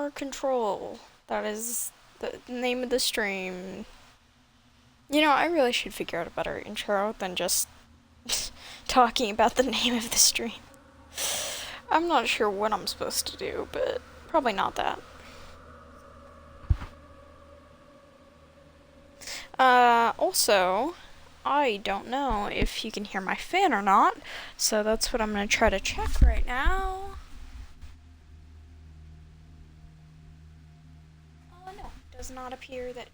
Power Control. That is the name of the stream. You know, I really should figure out a better intro than just talking about the name of the stream. I'm not sure what I'm supposed to do, but probably not that. Also, I don't know if you can hear my fan or not, so that's what I'm gonna try to check right now. Oh no, does not appear that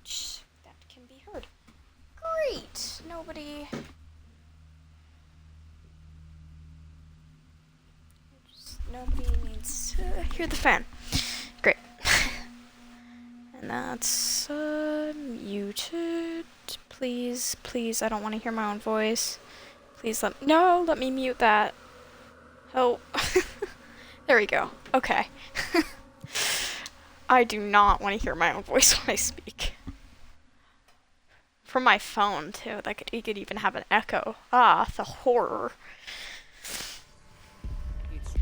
that can be heard. Great! Nobody needs to hear the fan. Great. And that's muted. Please, please, I don't want to hear my own voice. Please let me mute that. Help. There we go. Okay. I do not want to hear my own voice when I speak. From my phone too. It could even have an echo. Ah, the horror.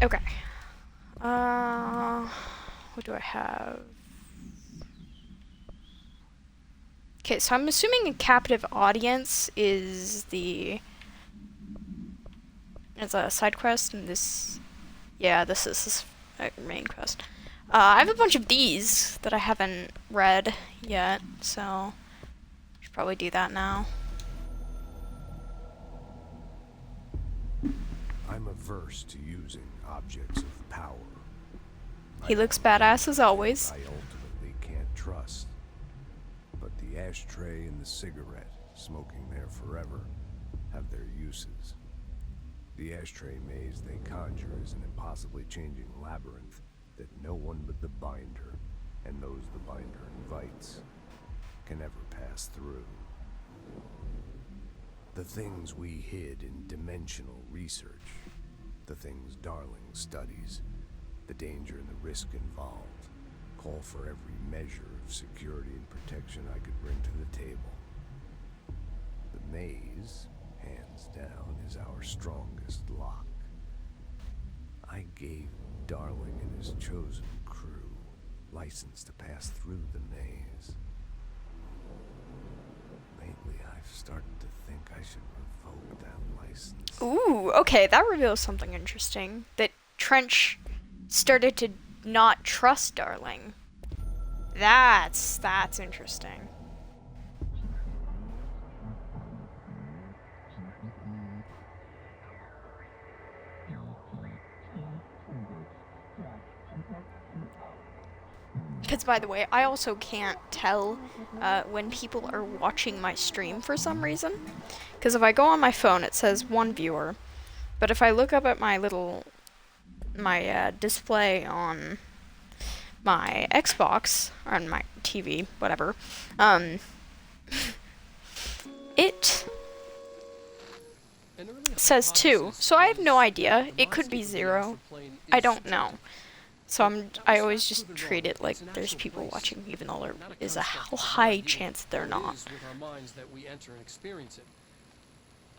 Okay. What do I have? Okay, so I'm assuming a captive audience is a side quest, and this is a main quest. I have a bunch of these that I haven't read yet, so I should probably do that now. I'm averse to using objects of power. He looks badass as always. I ultimately can't trust. But the ashtray and the cigarette, smoking there forever, have their uses. The ashtray maze they conjure is an impossibly changing labyrinth that no one but the binder, and those the binder invites, can ever pass through. The things we hid in dimensional research, the things Darling studies, the danger and the risk involved, call for every measure of security and protection I could bring to the table. The maze, hands down, is our strongest lock. I gave Darling and his chosen crew license to pass through the maze. Lately, I've started to think I should revoke that license. Ooh, okay, that reveals something interesting. That Trench started to not trust Darling. That's interesting. Because, by the way, I also can't tell when people are watching my stream for some reason. Because if I go on my phone, it says 1 viewer. But if I look up at my display on my Xbox, or on my TV, whatever, it says 2. So I have no idea. It could be 0. I don't know. So I always just treat it like there's people watching, even though there is a high chance they're not.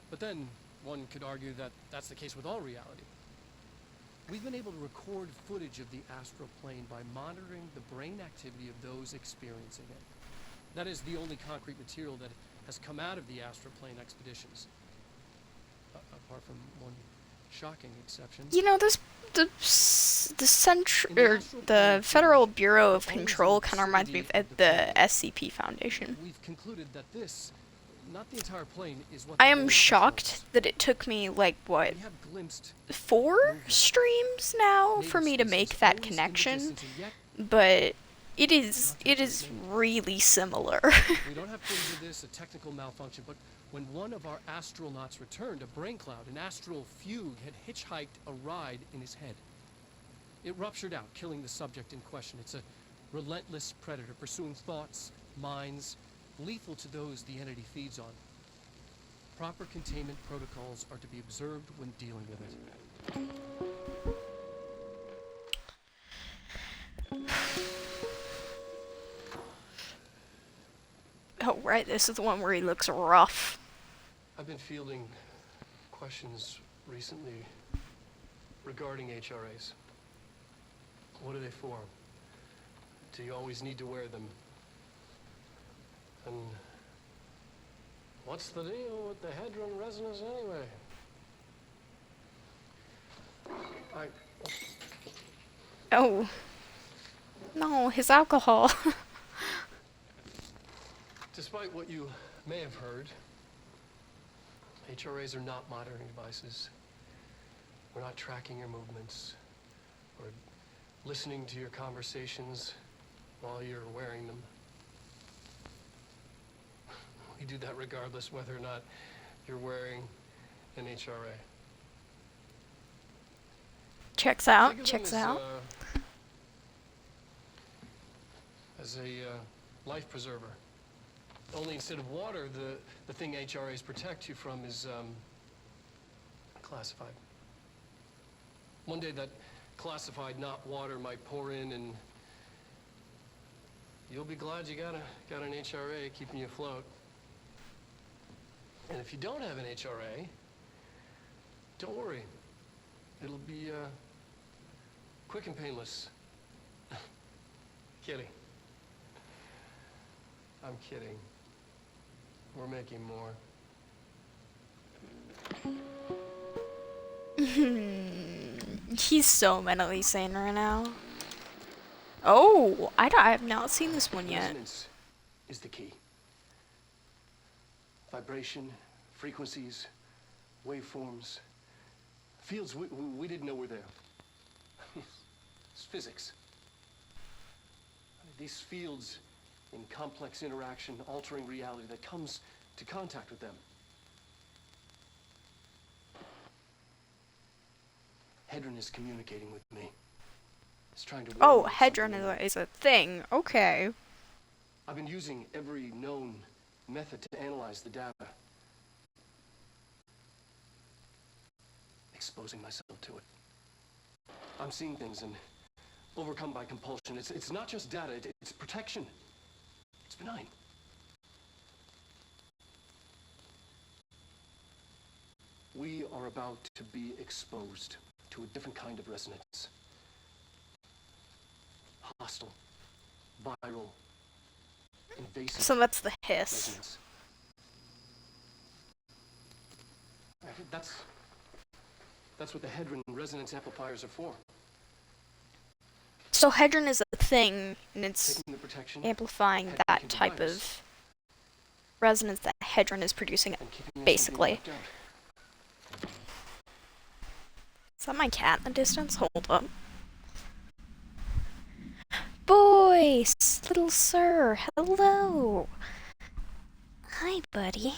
But then one could argue that that's the case with all reality. We've been able to record footage of the astral plane by monitoring the brain activity of those experiencing it. That is the only concrete material that has come out of the astral plane expeditions. Apart from one shocking exception. You know, the Federal Bureau of Control kind of reminds me of the SCP Foundation. We've concluded that this, not the entire plane, is what I am shocked that it took me, like, what, 4 streams now for me to make that connection, but it is really similar. We don't have to consider this a technical malfunction, but when one of our astronauts returned, a brain cloud, an astral fugue, had hitchhiked a ride in his head. It ruptured out, killing the subject in question. It's a relentless predator, pursuing thoughts, minds, lethal to those the entity feeds on. Proper containment protocols are to be observed when dealing with it. Oh, right, this is the one where he looks rough. I've been fielding questions recently regarding HRAs. What are they for? Do you always need to wear them? And what's the deal with the Hedron resonance anyway? Oh. No, his alcohol. Despite what you may have heard, HRAs are not monitoring devices. We're not tracking your movements or listening to your conversations while you're wearing them. We do that regardless whether or not you're wearing an HRA. Checks out, Think of checks them out. As a life preserver. Only instead of water, the thing HRAs protect you from is classified. One day that classified, not water, might pour in, and you'll be glad you got an HRA keeping you afloat. And if you don't have an HRA, don't worry. It'll be quick and painless. Kidding. I'm kidding. We're making more. He's so mentally sane right now. Oh, I have not seen this one yet. Resonance is the key. Vibration, frequencies, waveforms, fields we didn't know were there. It's physics. These fields in complex interaction, altering reality that comes to contact with them. Hedron is communicating with me. It's trying to warn Oh, me of Hedron something. is a thing. Okay. I've been using every known method to analyze the data. Exposing myself to it. I'm seeing things and overcome by compulsion. It's not just data, it's protection. It's benign. We are about to be exposed to a different kind of resonance. Hostile, viral, invasive So that's the hiss. resonance. That's what the Hedron resonance amplifiers are for. So Hedron is a thing, and it's Taking the protection amplifying Hedron that can type provide of us. resonance that Hedron is producing. and keeping us from being Basically. left out. Is that my cat in the distance? Hold up. Boys! Little sir, hello! Hi, buddy.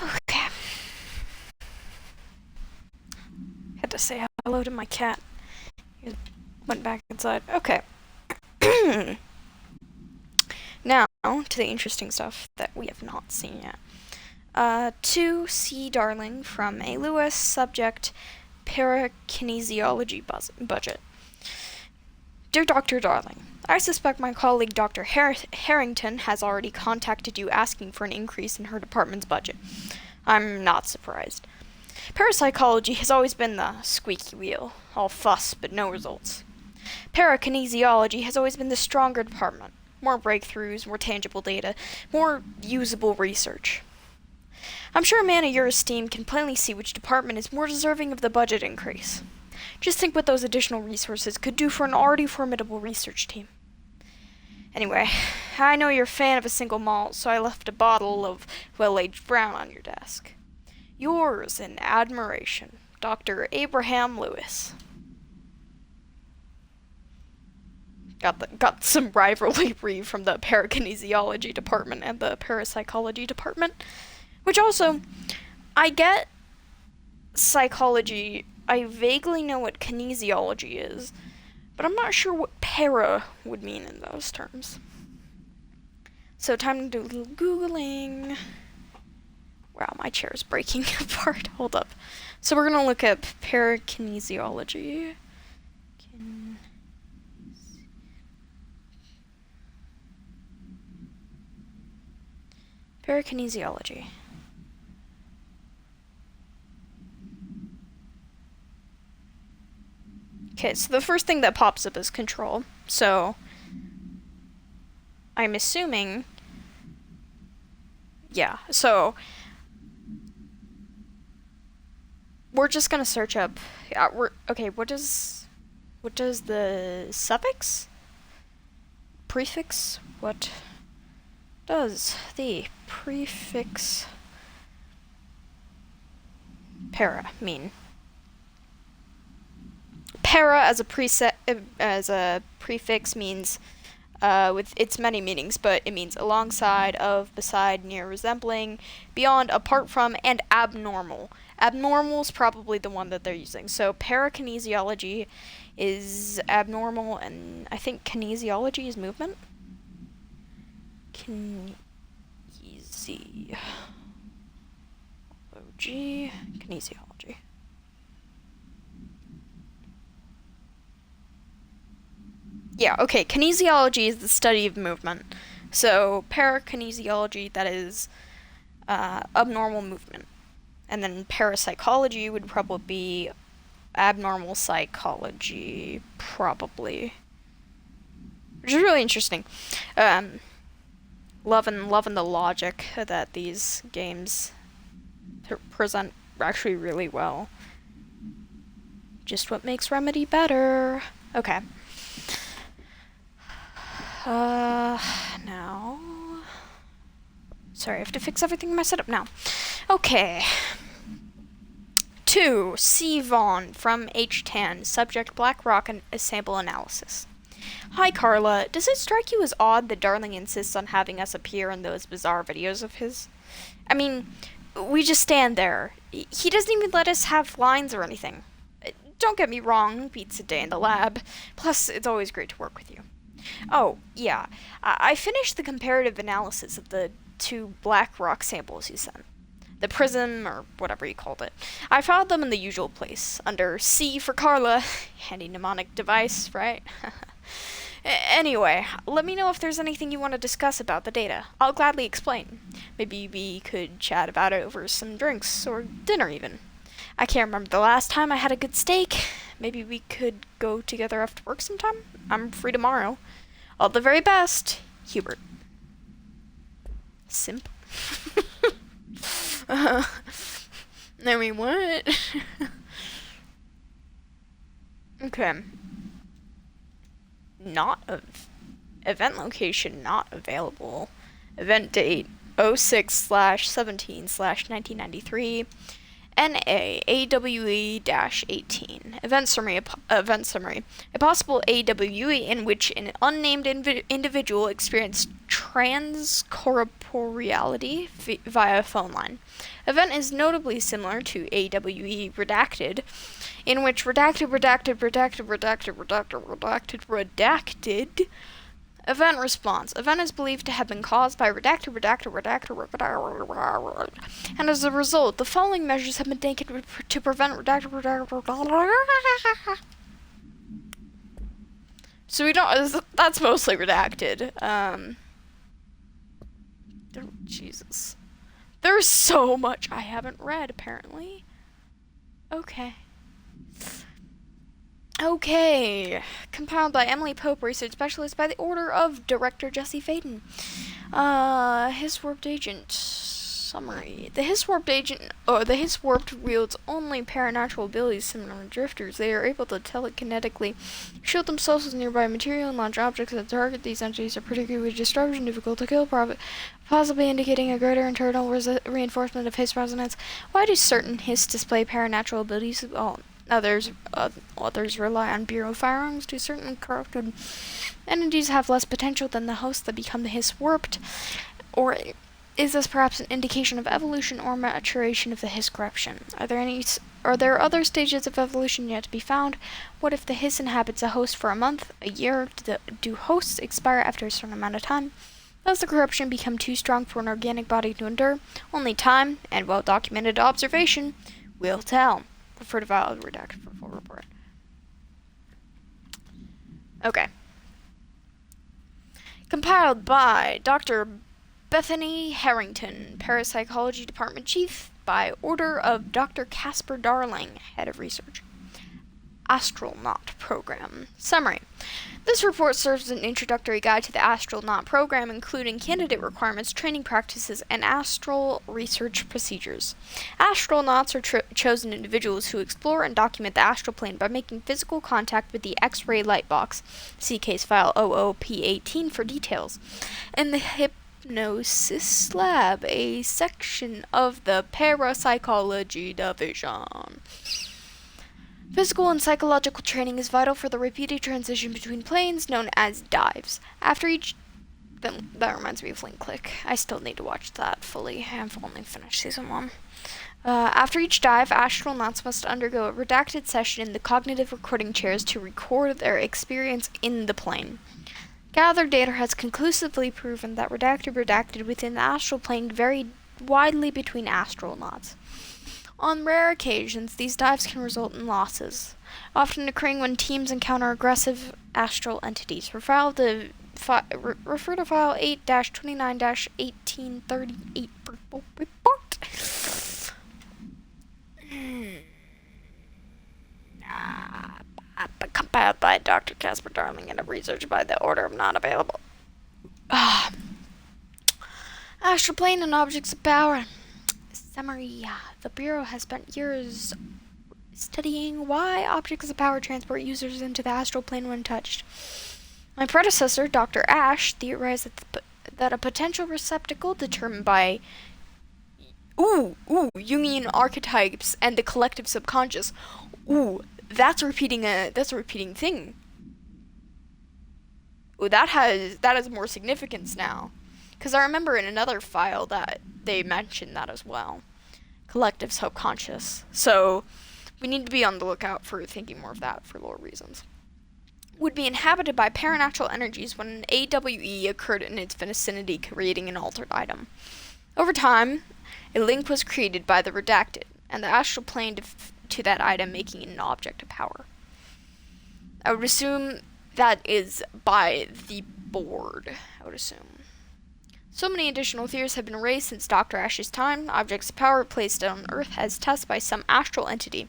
Okay. Had to say hello to my cat. He went back inside. Okay. Now, to the interesting stuff that we have not seen yet. To C. Darling from A. Lewis, subject parakinesiology budget. Dear Dr. Darling, I suspect my colleague Dr. Harrington has already contacted you asking for an increase in her department's budget. I'm not surprised. Parapsychology has always been the squeaky wheel, all fuss but no results. Parakinesiology has always been the stronger department. More breakthroughs, more tangible data, more usable research. I'm sure a man of your esteem can plainly see which department is more deserving of the budget increase. Just think what those additional resources could do for an already formidable research team. Anyway, I know you're a fan of a single malt, so I left a bottle of well-aged brown on your desk. Yours in admiration, Dr. Abraham Lewis. Got some rivalry from the parakinesiology department and the parapsychology department. Which also, I get psychology. I vaguely know what kinesiology is, but I'm not sure what para would mean in those terms. So time to do a little Googling. Wow, my chair is breaking apart. Hold up. So we're gonna look at parakinesiology. Parakinesiology. Okay, so the first thing that pops up is control. So I'm assuming, yeah, so we're just gonna search up, okay, what does the suffix? Prefix? What does the prefix para mean? Para as a prefix means with its many meanings, but it means alongside, of, beside, near, resembling, beyond, apart from, and abnormal. Abnormal is probably the one that they're using. So parakinesiology is abnormal, and I think kinesiology is movement. Kinesiology. Yeah, okay, kinesiology is the study of movement. So parakinesiology, that is abnormal movement. And then parapsychology would probably be abnormal psychology, probably. Which is really interesting. Loving the logic that these games present actually really well. Just what makes Remedy better. Okay. Now. Sorry, I have to fix everything in my setup now. Okay. 2. C. Vaughn from H10, subject Black Rock and a sample analysis. Hi Carla, does it strike you as odd that Darling insists on having us appear in those bizarre videos of his? I mean, we just stand there. He doesn't even let us have lines or anything. Don't get me wrong, beats a day in the lab. Plus, it's always great to work with you. Oh, yeah. I finished the comparative analysis of the 2 Black Rock samples you sent. The prism, or whatever you called it. I filed them in the usual place, under C for Carla. Handy mnemonic device, right? Anyway, let me know if there's anything you want to discuss about the data. I'll gladly explain. Maybe we could chat about it over some drinks, or dinner even. I can't remember the last time I had a good steak. Maybe we could go together after work sometime? I'm free tomorrow. All the very best, Hubert. Simp. I mean, what? Okay. Event location not available. Event date 06/17/1993. NA AWE-18. Event summary. A possible AWE in which an unnamed individual experienced transcorporeality via phone line. Event is notably similar to AWE redacted, in which redacted. Event response. Event is believed to have been caused by redacted, and as a result, the following measures have been taken to prevent redacted. So we don't. That's mostly redacted. Jesus, there's so much I haven't read. Apparently. Okay, compiled by Emily Pope, research specialist by the order of Director Jesse Faden. His warped agent summary. The His warped wields only paranatural abilities similar to drifters. They are able to telekinetically shield themselves with nearby material and launch objects that target. These entities are particularly disruptive, difficult to kill, possibly indicating a greater internal reinforcement of His resonance. Why do certain His display paranatural abilities? Others rely on Bureau firearms. Do certain corrupted entities have less potential than the hosts that become the His warped? Or is this perhaps an indication of evolution or maturation of the His corruption? Are there other stages of evolution yet to be found? What if the His inhabits a host for a month, a year? Do hosts expire after a certain amount of time? Thus the corruption become too strong for an organic body to endure. Only time and well-documented observation will tell. Refer to file redacted for full report. Okay. Compiled by Dr. Bethany Harrington, Parapsychology Department Chief, by order of Dr. Casper Darling, Head of Research. Astronaut Program. Summary. This report serves as an introductory guide to the Astronaut Program, including candidate requirements, training practices, and astral research procedures. Astronauts are chosen individuals who explore and document the astral plane by making physical contact with the X-ray light box. See case file OOP18 for details. In the Hypnosis Lab, a section of the Parapsychology Division. Physical and psychological training is vital for the repeated transition between planes, known as dives. After each... That reminds me of Link Click. I still need to watch that fully. I've only finished season 1. After each dive, astronauts must undergo a redacted session in the cognitive recording chairs to record their experience in the plane. Gathered data has conclusively proven that redacted within the astral plane varied widely between astronauts. On rare occasions, these dives can result in losses, often occurring when teams encounter aggressive astral entities. Refer to file 8-29-1838 report. Compiled by Dr. Casper Darling and research by the order of not available. Astral plane and objects of power. Summary. The Bureau has spent years studying why objects of power transport users into the astral plane when touched. My predecessor, Dr. Ash, theorized that a potential receptacle determined by Jungian archetypes and the collective subconscious. That's a repeating thing. That has more significance now. Because I remember in another file that they mentioned that as well. Collective subconscious. So, we need to be on the lookout for thinking more of that for lore reasons. Would be inhabited by paranatural energies when an AWE occurred in its vicinity, creating an altered item. Over time, a link was created by the redacted, and the astral plane to that item, making it an object of power. I would assume that is by the board, I would assume. So many additional theories have been raised since Dr. Ash's time. Objects of power placed on Earth as tests by some astral entity.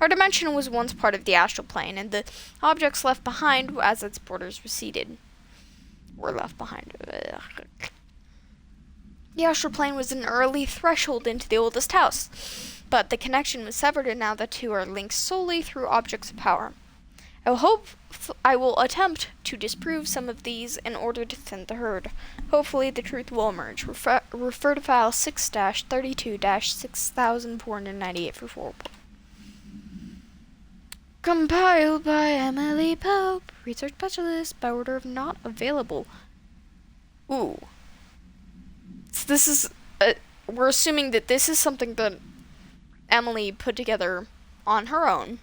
Our dimension was once part of the astral plane, and the objects left behind as its borders receded were left behind. The astral plane was an early threshold into the oldest house, but the connection was severed, and now the two are linked solely through objects of power. I will attempt to disprove some of these in order to thin the herd. Hopefully the truth will emerge. Refer to file 6-32-6498 for full report. Compiled by Emily Pope, research specialist, by order of not available. So this is... we're assuming that this is something that Emily put together on her own.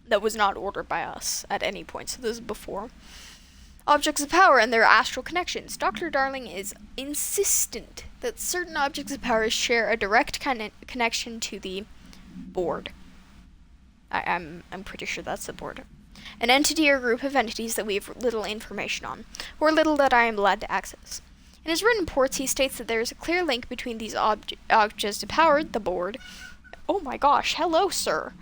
That was not ordered by us at any point, so this is before. Objects of power and their astral connections. Dr. Darling is insistent that certain objects of power share a direct connection to the board. I'm pretty sure that's the board. An entity or group of entities that we have little information on, or little that I am allowed to access. In his written reports, he states that there is a clear link between these objects of power, the board. Oh my gosh, hello, sir.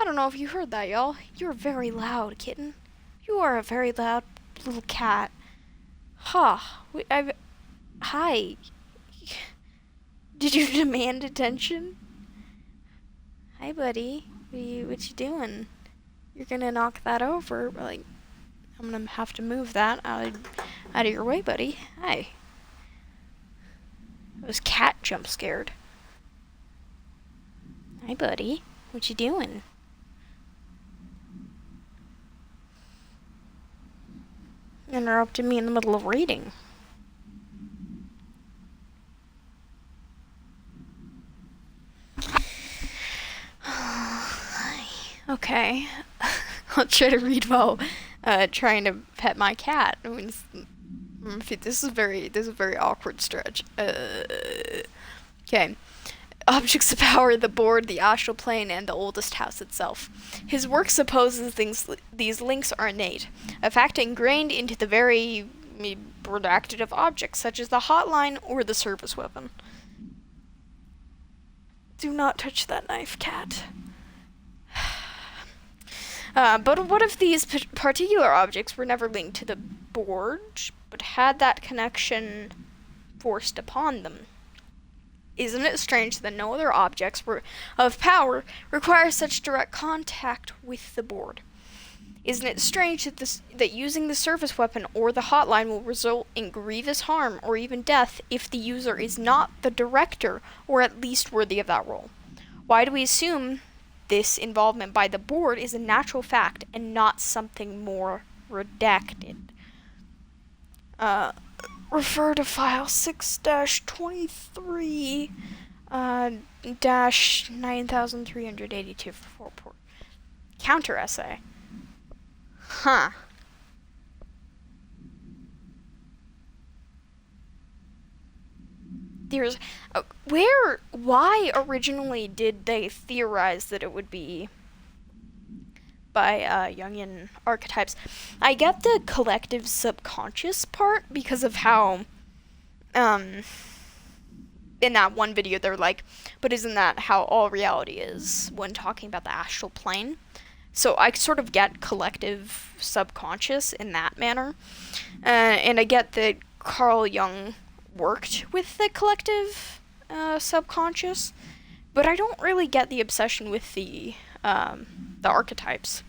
I don't know if you heard that, y'all. You're very loud, kitten. You are a very loud little cat. Hi. Did you demand attention? Hi, buddy. What you doing? You're gonna knock that over. Like, I'm gonna have to move that out of your way, buddy. Hi. Those cat jump scared. Hi, buddy. What you doing? Interrupted me in the middle of reading. Okay. I'll try to read while trying to pet my cat. I mean, This is a very awkward stretch. Okay. Objects of power, the board, the astral plane, and the oldest house itself. His work supposes these links are innate, a fact ingrained into the very redacted of objects, such as the hotline or the service weapon. Do not touch that knife, cat. But what if these particular objects were never linked to the board, but had that connection forced upon them? Isn't it strange that no other objects of power require such direct contact with the board? Isn't it strange that using the service weapon or the hotline will result in grievous harm or even death if the user is not the director or at least worthy of that role? Why do we assume this involvement by the board is a natural fact and not something more redacted? Refer to file 6-23 dash 9382 for report. Counter essay. Huh. Why originally did they theorize that it would be by Jungian archetypes? I get the collective subconscious part because of how, in that one video they're like, but isn't that how all reality is when talking about the astral plane? So I sort of get collective subconscious in that manner. And I get that Carl Jung worked with the collective subconscious, but I don't really get the obsession with the archetypes,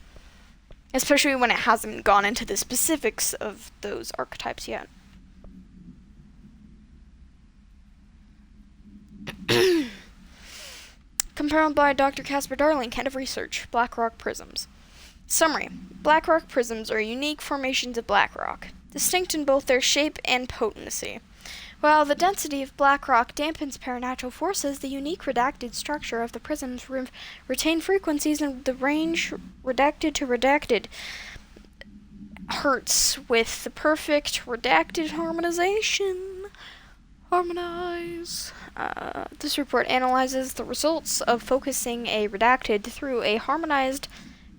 especially when it hasn't gone into the specifics of those archetypes yet. Compiled by Dr. Casper Darling, head of research, Black Rock Prisms. Summary. Black Rock Prisms are unique formations of black rock, distinct in both their shape and potency. While the density of black rock dampens paranatural forces, the unique redacted structure of the prisms retain frequencies in the range redacted to redacted hertz with the perfect redacted harmonization. Harmonize. This report analyzes the results of focusing a redacted through a harmonized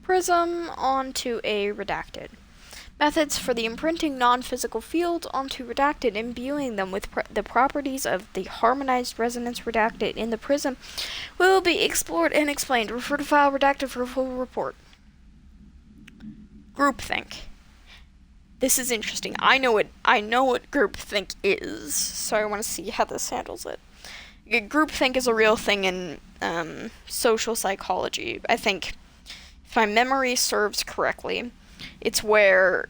prism onto a redacted. Methods for the imprinting non-physical fields onto redacted, imbuing them with the properties of the harmonized resonance redacted in the prism, will be explored and explained. Refer to file redacted for a full report. Groupthink. This is interesting. I know what groupthink is, so I want to see how this handles it. Groupthink is a real thing in social psychology. I think, if my memory serves correctly, it's where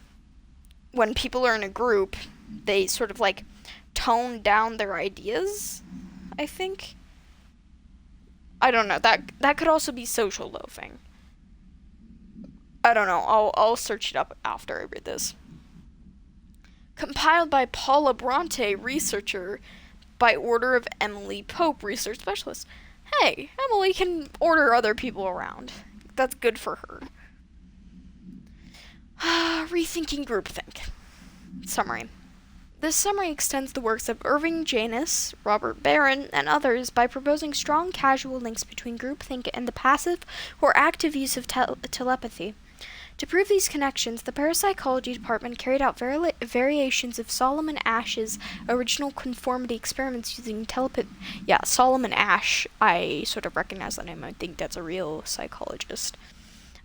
when people are in a group, they sort of like tone down their ideas, I think. I don't know. That could also be social loafing. I don't know. I'll search it up after I read this. Compiled by Paula Bronte, researcher, by order of Emily Pope, research specialist. Hey, Emily can order other people around. That's good for her. Rethinking groupthink. Summary. This summary extends the works of Irving Janis, Robert Barron, and others by proposing strong causal links between groupthink and the passive or active use of telepathy. To prove these connections, the parapsychology department carried out variations of Solomon Asch's original conformity experiments using telepathy. Yeah, Solomon Asch. I sort of recognize that name. I think that's a real psychologist.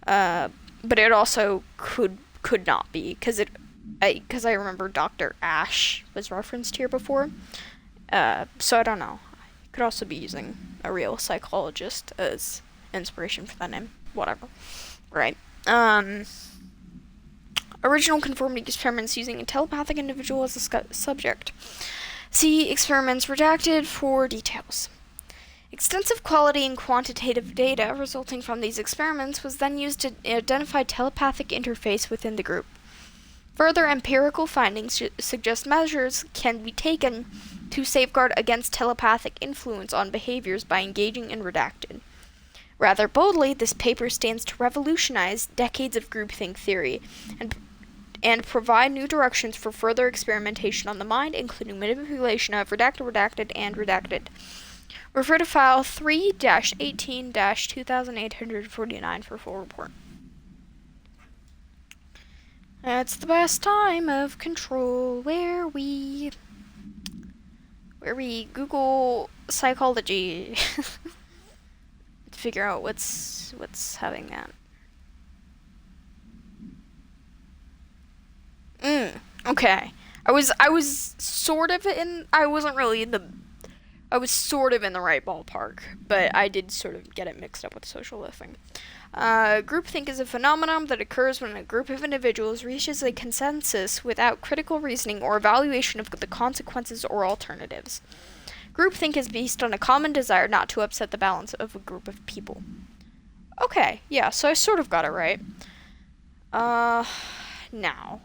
But it also could not be, because I remember Dr. Asch was referenced here before. So I don't know. I could also be using a real psychologist as inspiration for that name. Whatever. Right. Original conformity experiments using a telepathic individual as a subject. See experiments redacted for details. Extensive quality and quantitative data resulting from these experiments was then used to identify telepathic interface within the group. Further empirical findings suggest measures can be taken to safeguard against telepathic influence on behaviors by engaging in redacted. Rather boldly, this paper stands to revolutionize decades of groupthink theory and provide new directions for further experimentation on the mind, including manipulation of redacted, redacted, and redacted. Refer to file 3-18-2849 for full report. It's the best time of control where we Google psychology to figure out what's having that. Okay. I was sort of in I wasn't really in the I was sort of in the right ballpark, but I did sort of get it mixed up with social living. Groupthink is a phenomenon that occurs when a group of individuals reaches a consensus without critical reasoning or evaluation of the consequences or alternatives. Groupthink is based on a common desire not to upset the balance of a group of people. Okay, yeah, so I sort of got it right. Now.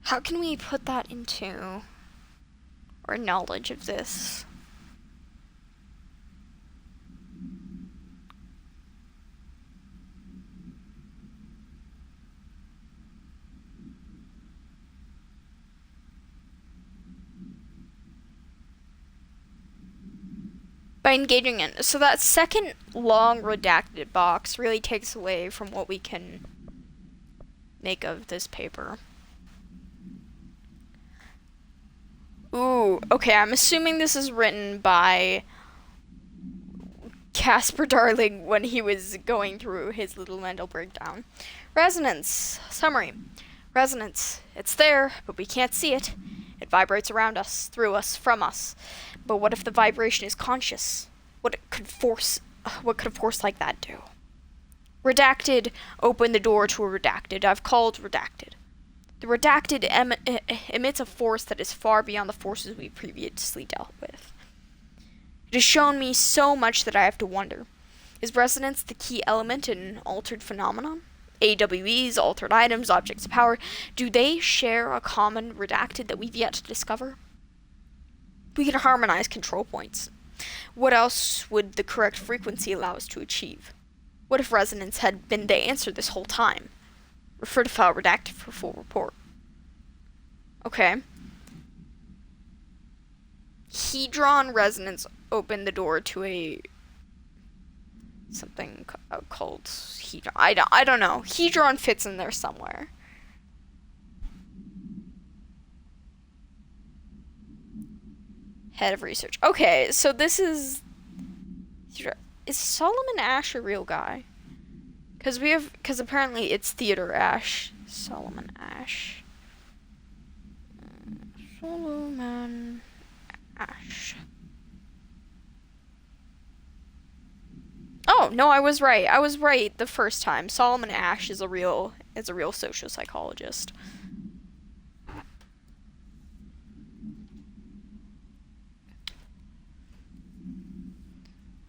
How can we put that into our knowledge of this? By engaging in. So that second long redacted box really takes away from what we can make of this paper. Ooh, okay, I'm assuming this is written by Caspar Darling when he was going through his little mental breakdown. Resonance. Summary. Resonance. It's there, but we can't see it. It vibrates around us, through us, from us. But what if the vibration is conscious? What could a force like that do? Redacted opened the door to a redacted. I've called redacted. The redacted emits a force that is far beyond the forces we previously dealt with. It has shown me so much that I have to wonder. Is resonance the key element in an altered phenomenon? AWEs, altered items, objects of power, do they share a common redacted that we've yet to discover? We can harmonize control points. What else would the correct frequency allow us to achieve? What if resonance had been the answer this whole time? Refer to file redacted for full report. Okay. Hedron resonance opened the door to a something called Hedron. I don't know. Hedron fits in there somewhere. Head of research. Okay, so this is Solomon Asch a real guy? Because apparently it's Theodore Asch. Solomon Asch. Solomon Asch. Oh, no, I was right. I was right the first time. Solomon Asch is a real sociopsychologist.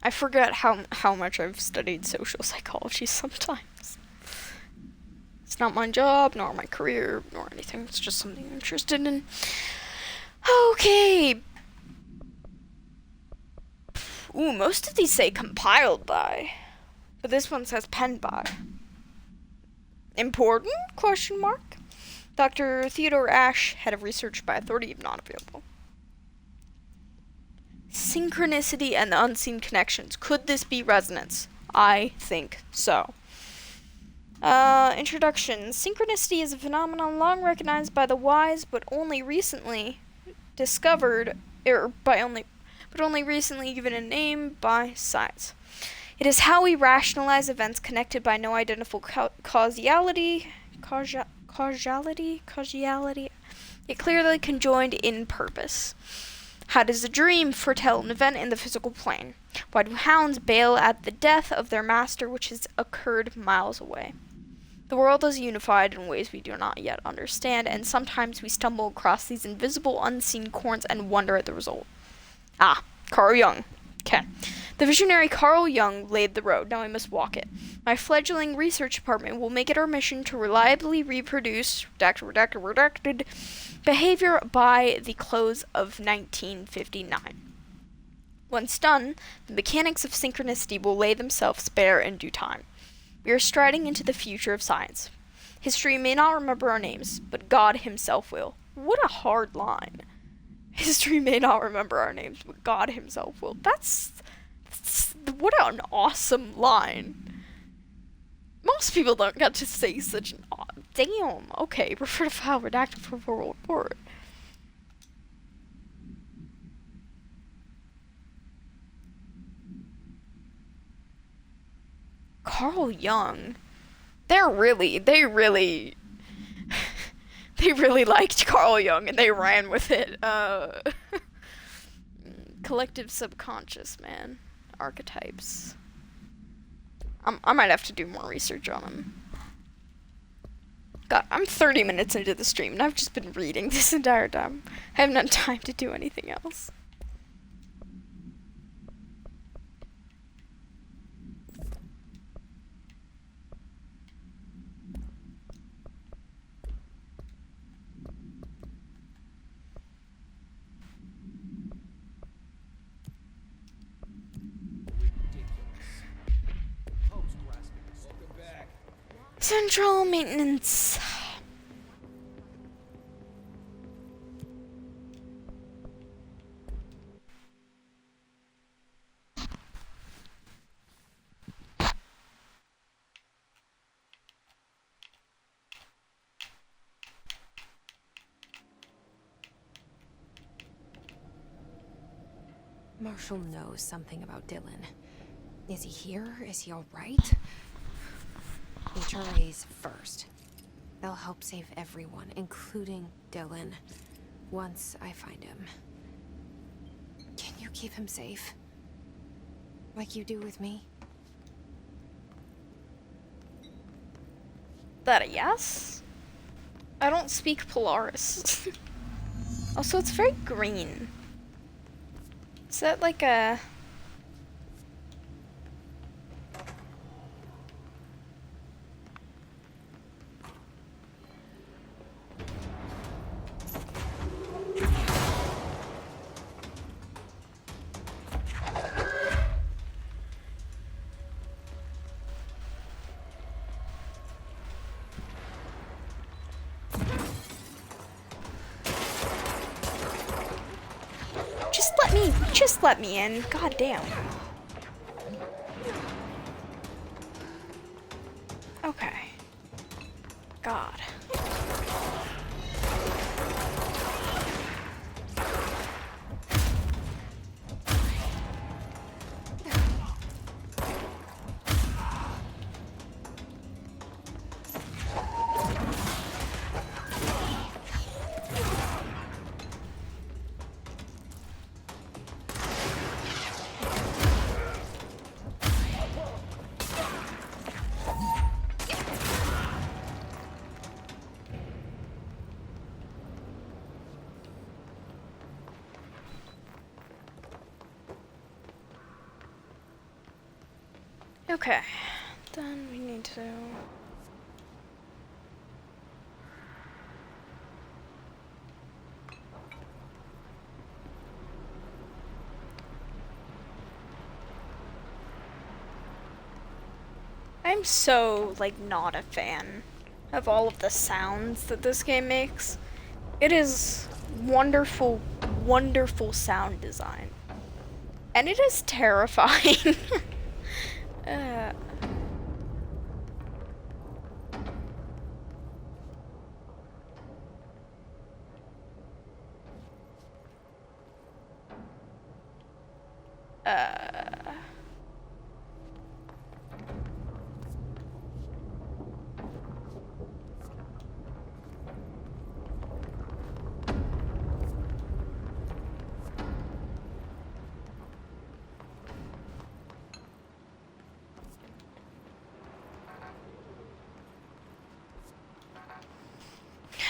I forget how much I've studied social psychology sometimes. It's not my job, nor my career, nor anything. It's just something I'm interested in. Okay. Ooh, most of these say compiled by. But this one says penned by. Important? Question mark. Dr. Theodore Asch, head of research by authority if not available. Synchronicity and the unseen connections. Could this be resonance? I think so. Introduction. Synchronicity is a phenomenon long recognized by the wise, but only recently discovered, but only recently given a name by science. It is how we rationalize events connected by no identifiable causality, yet clearly conjoined in purpose. How does a dream foretell an event in the physical plane? Why do hounds bail at the death of their master which has occurred miles away? The world is unified in ways we do not yet understand, and sometimes we stumble across these invisible, unseen cords and wonder at the result. Carl Jung. Okay. The visionary Carl Jung laid the road, now we must walk it. My fledgling research department will make it our mission to reliably reproduce redacted behavior by the close of 1959. Once done, the mechanics of synchronicity will lay themselves bare in due time. We are striding into the future of science. History may not remember our names, but God himself will. What a hard line. History may not remember our names, but God himself will. That's what an awesome line. Most people don't get to say such an damn. Okay, refer to file redacted for forward report. Carl Jung. They really liked Carl Jung and they ran with it. Collective subconscious, man. Archetypes. I might have to do more research on them. God, I'm 30 minutes into the stream and I've just been reading this entire time. I haven't had time to do anything else. Central maintenance. Marshall knows something about Dylan. Is he here? Is he all right? HRA's first. They'll help save everyone, including Dylan, once I find him. Can you keep him safe? Like you do with me? That a yes? I don't speak Polaris. Also, it's very green. Is that like a... Just let me in. God damn. Okay. God. Okay, then we need to... I'm so, like, not a fan of all of the sounds that this game makes. It is wonderful, wonderful sound design. And it is terrifying.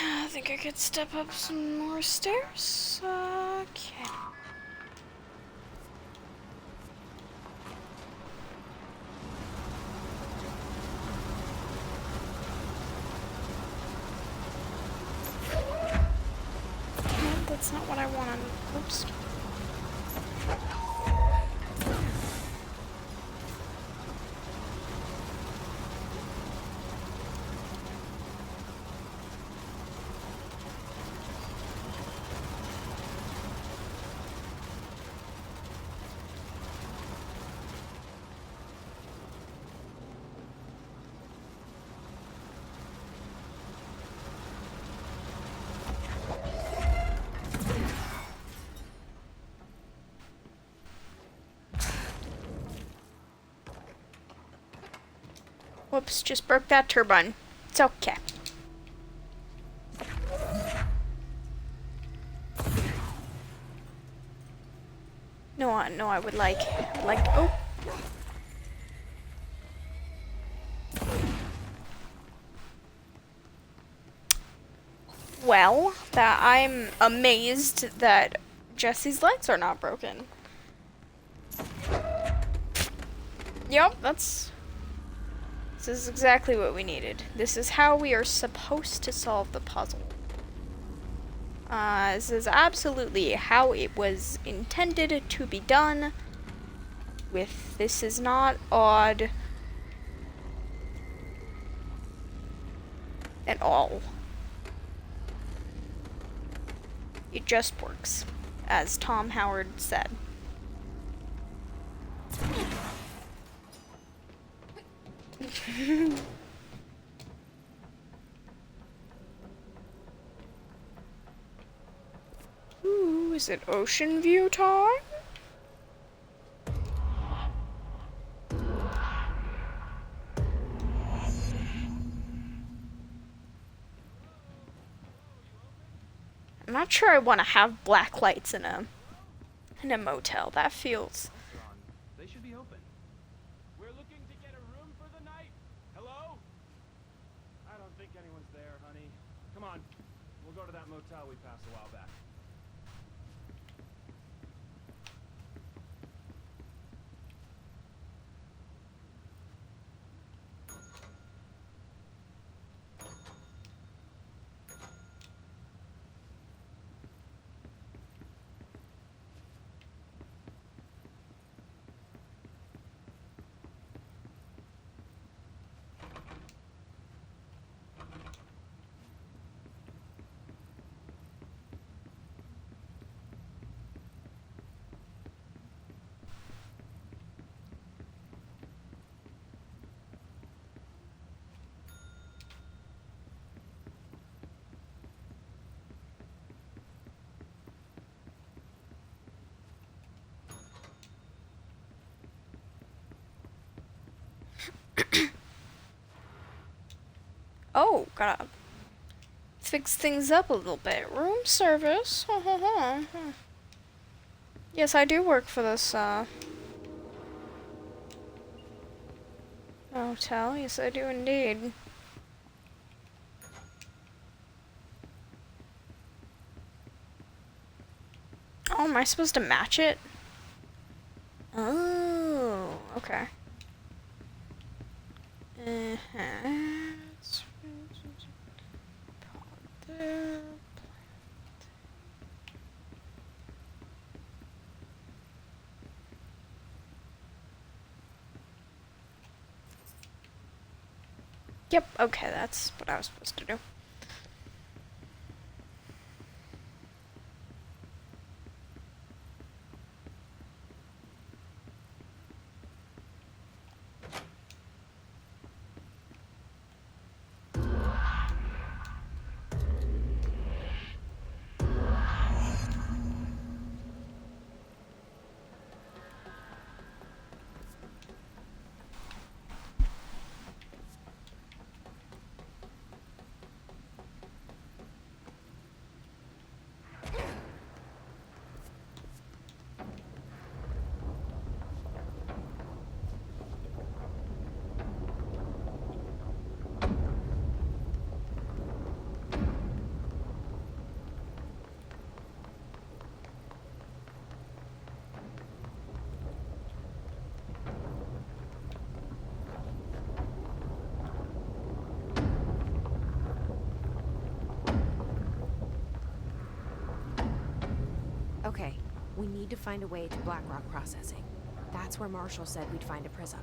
I think I could step up some more stairs. Okay. No, that's not what I wanted. Oops. Whoops, just broke that turbine. It's okay. No, I would like, oh. Well, that I'm amazed that Jesse's lights are not broken. Yep, this is exactly what we needed. This is how we are supposed to solve the puzzle. This is absolutely how it was intended to be done. This is not odd at all. It just works, as Tom Howard said. Ooh, is it ocean view time? I'm not sure I want to have black lights in a motel. That feels... They should be open. We're looking to get a room for the night. Hello? I don't think anyone's there, honey. Come on. We'll go to that motel we passed a while back. Oh, gotta fix things up a little bit. Room service. Yes, I do work for this, hotel. Yes, I do indeed. Oh, am I supposed to match it? Oh, okay. Yep, okay, that's what I was supposed to do. Okay, we need to find a way to Blackrock Processing. That's where Marshall said we'd find a prism.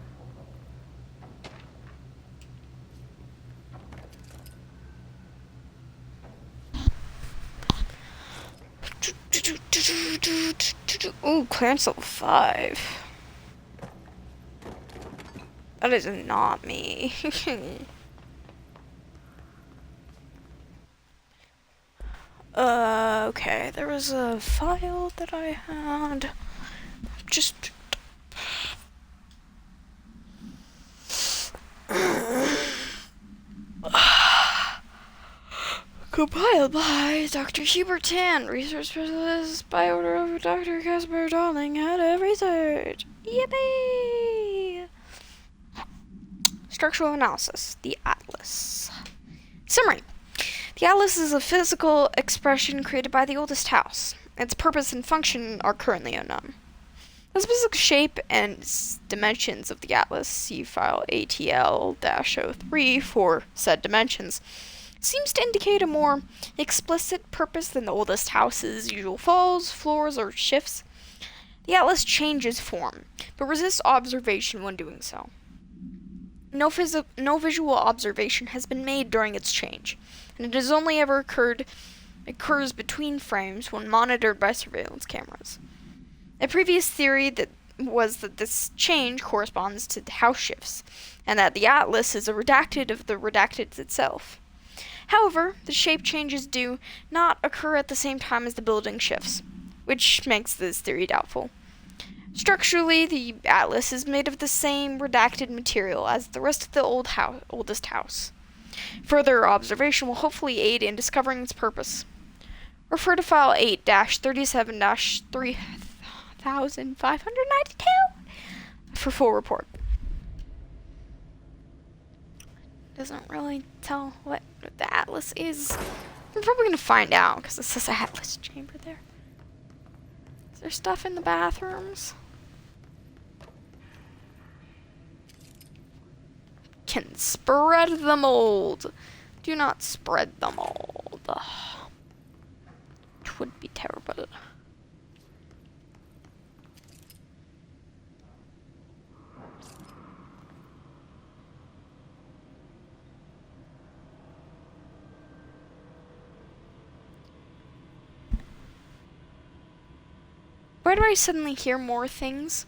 Ooh, clearance level 5. That is not me. Okay, there was a file that I had. Just... Compiled by Dr. Hubert Tan, research specialist by order of Dr. Casper Darling, head of research. Yippee! Structural analysis. The Atlas. Summary. The Atlas is a physical expression created by the oldest house. Its purpose and function are currently unknown. The specific shape and dimensions of the Atlas, see file ATL-03 for said dimensions, seems to indicate a more explicit purpose than the oldest house's usual falls, floors, or shifts. The Atlas changes form, but resists observation when doing so. No visual observation has been made during its change, and it has only ever occurs between frames when monitored by surveillance cameras. A previous theory was that this change corresponds to house shifts, and that the Atlas is a redacted of the redacted itself. However, the shape changes do not occur at the same time as the building shifts, which makes this theory doubtful. Structurally, the Atlas is made of the same redacted material as the rest of the oldest house. Further observation will hopefully aid in discovering its purpose. Refer to file 8-37-3. 1,592 for full report. Doesn't really tell what the Atlas is. We're probably gonna find out because it says Atlas chamber there. Is there stuff in the bathrooms? Can spread the mold. Do not spread the mold. It would be terrible. Why do I suddenly hear more things?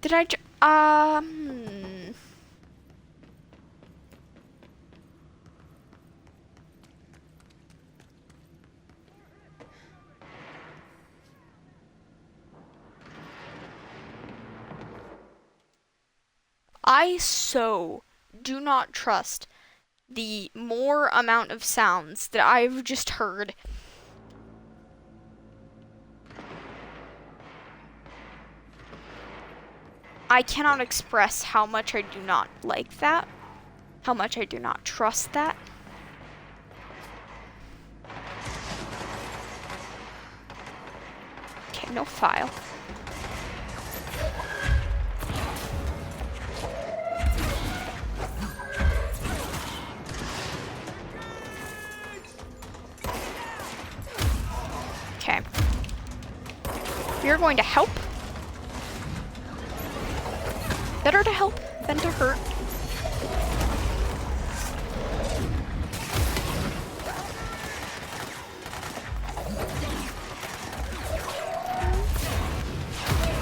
Did I I so do not trust the more amount of sounds that I've just heard. I cannot express how much I do not like that, how much I do not trust that. Okay, no file. Okay. We are going to help. Better to help than to hurt.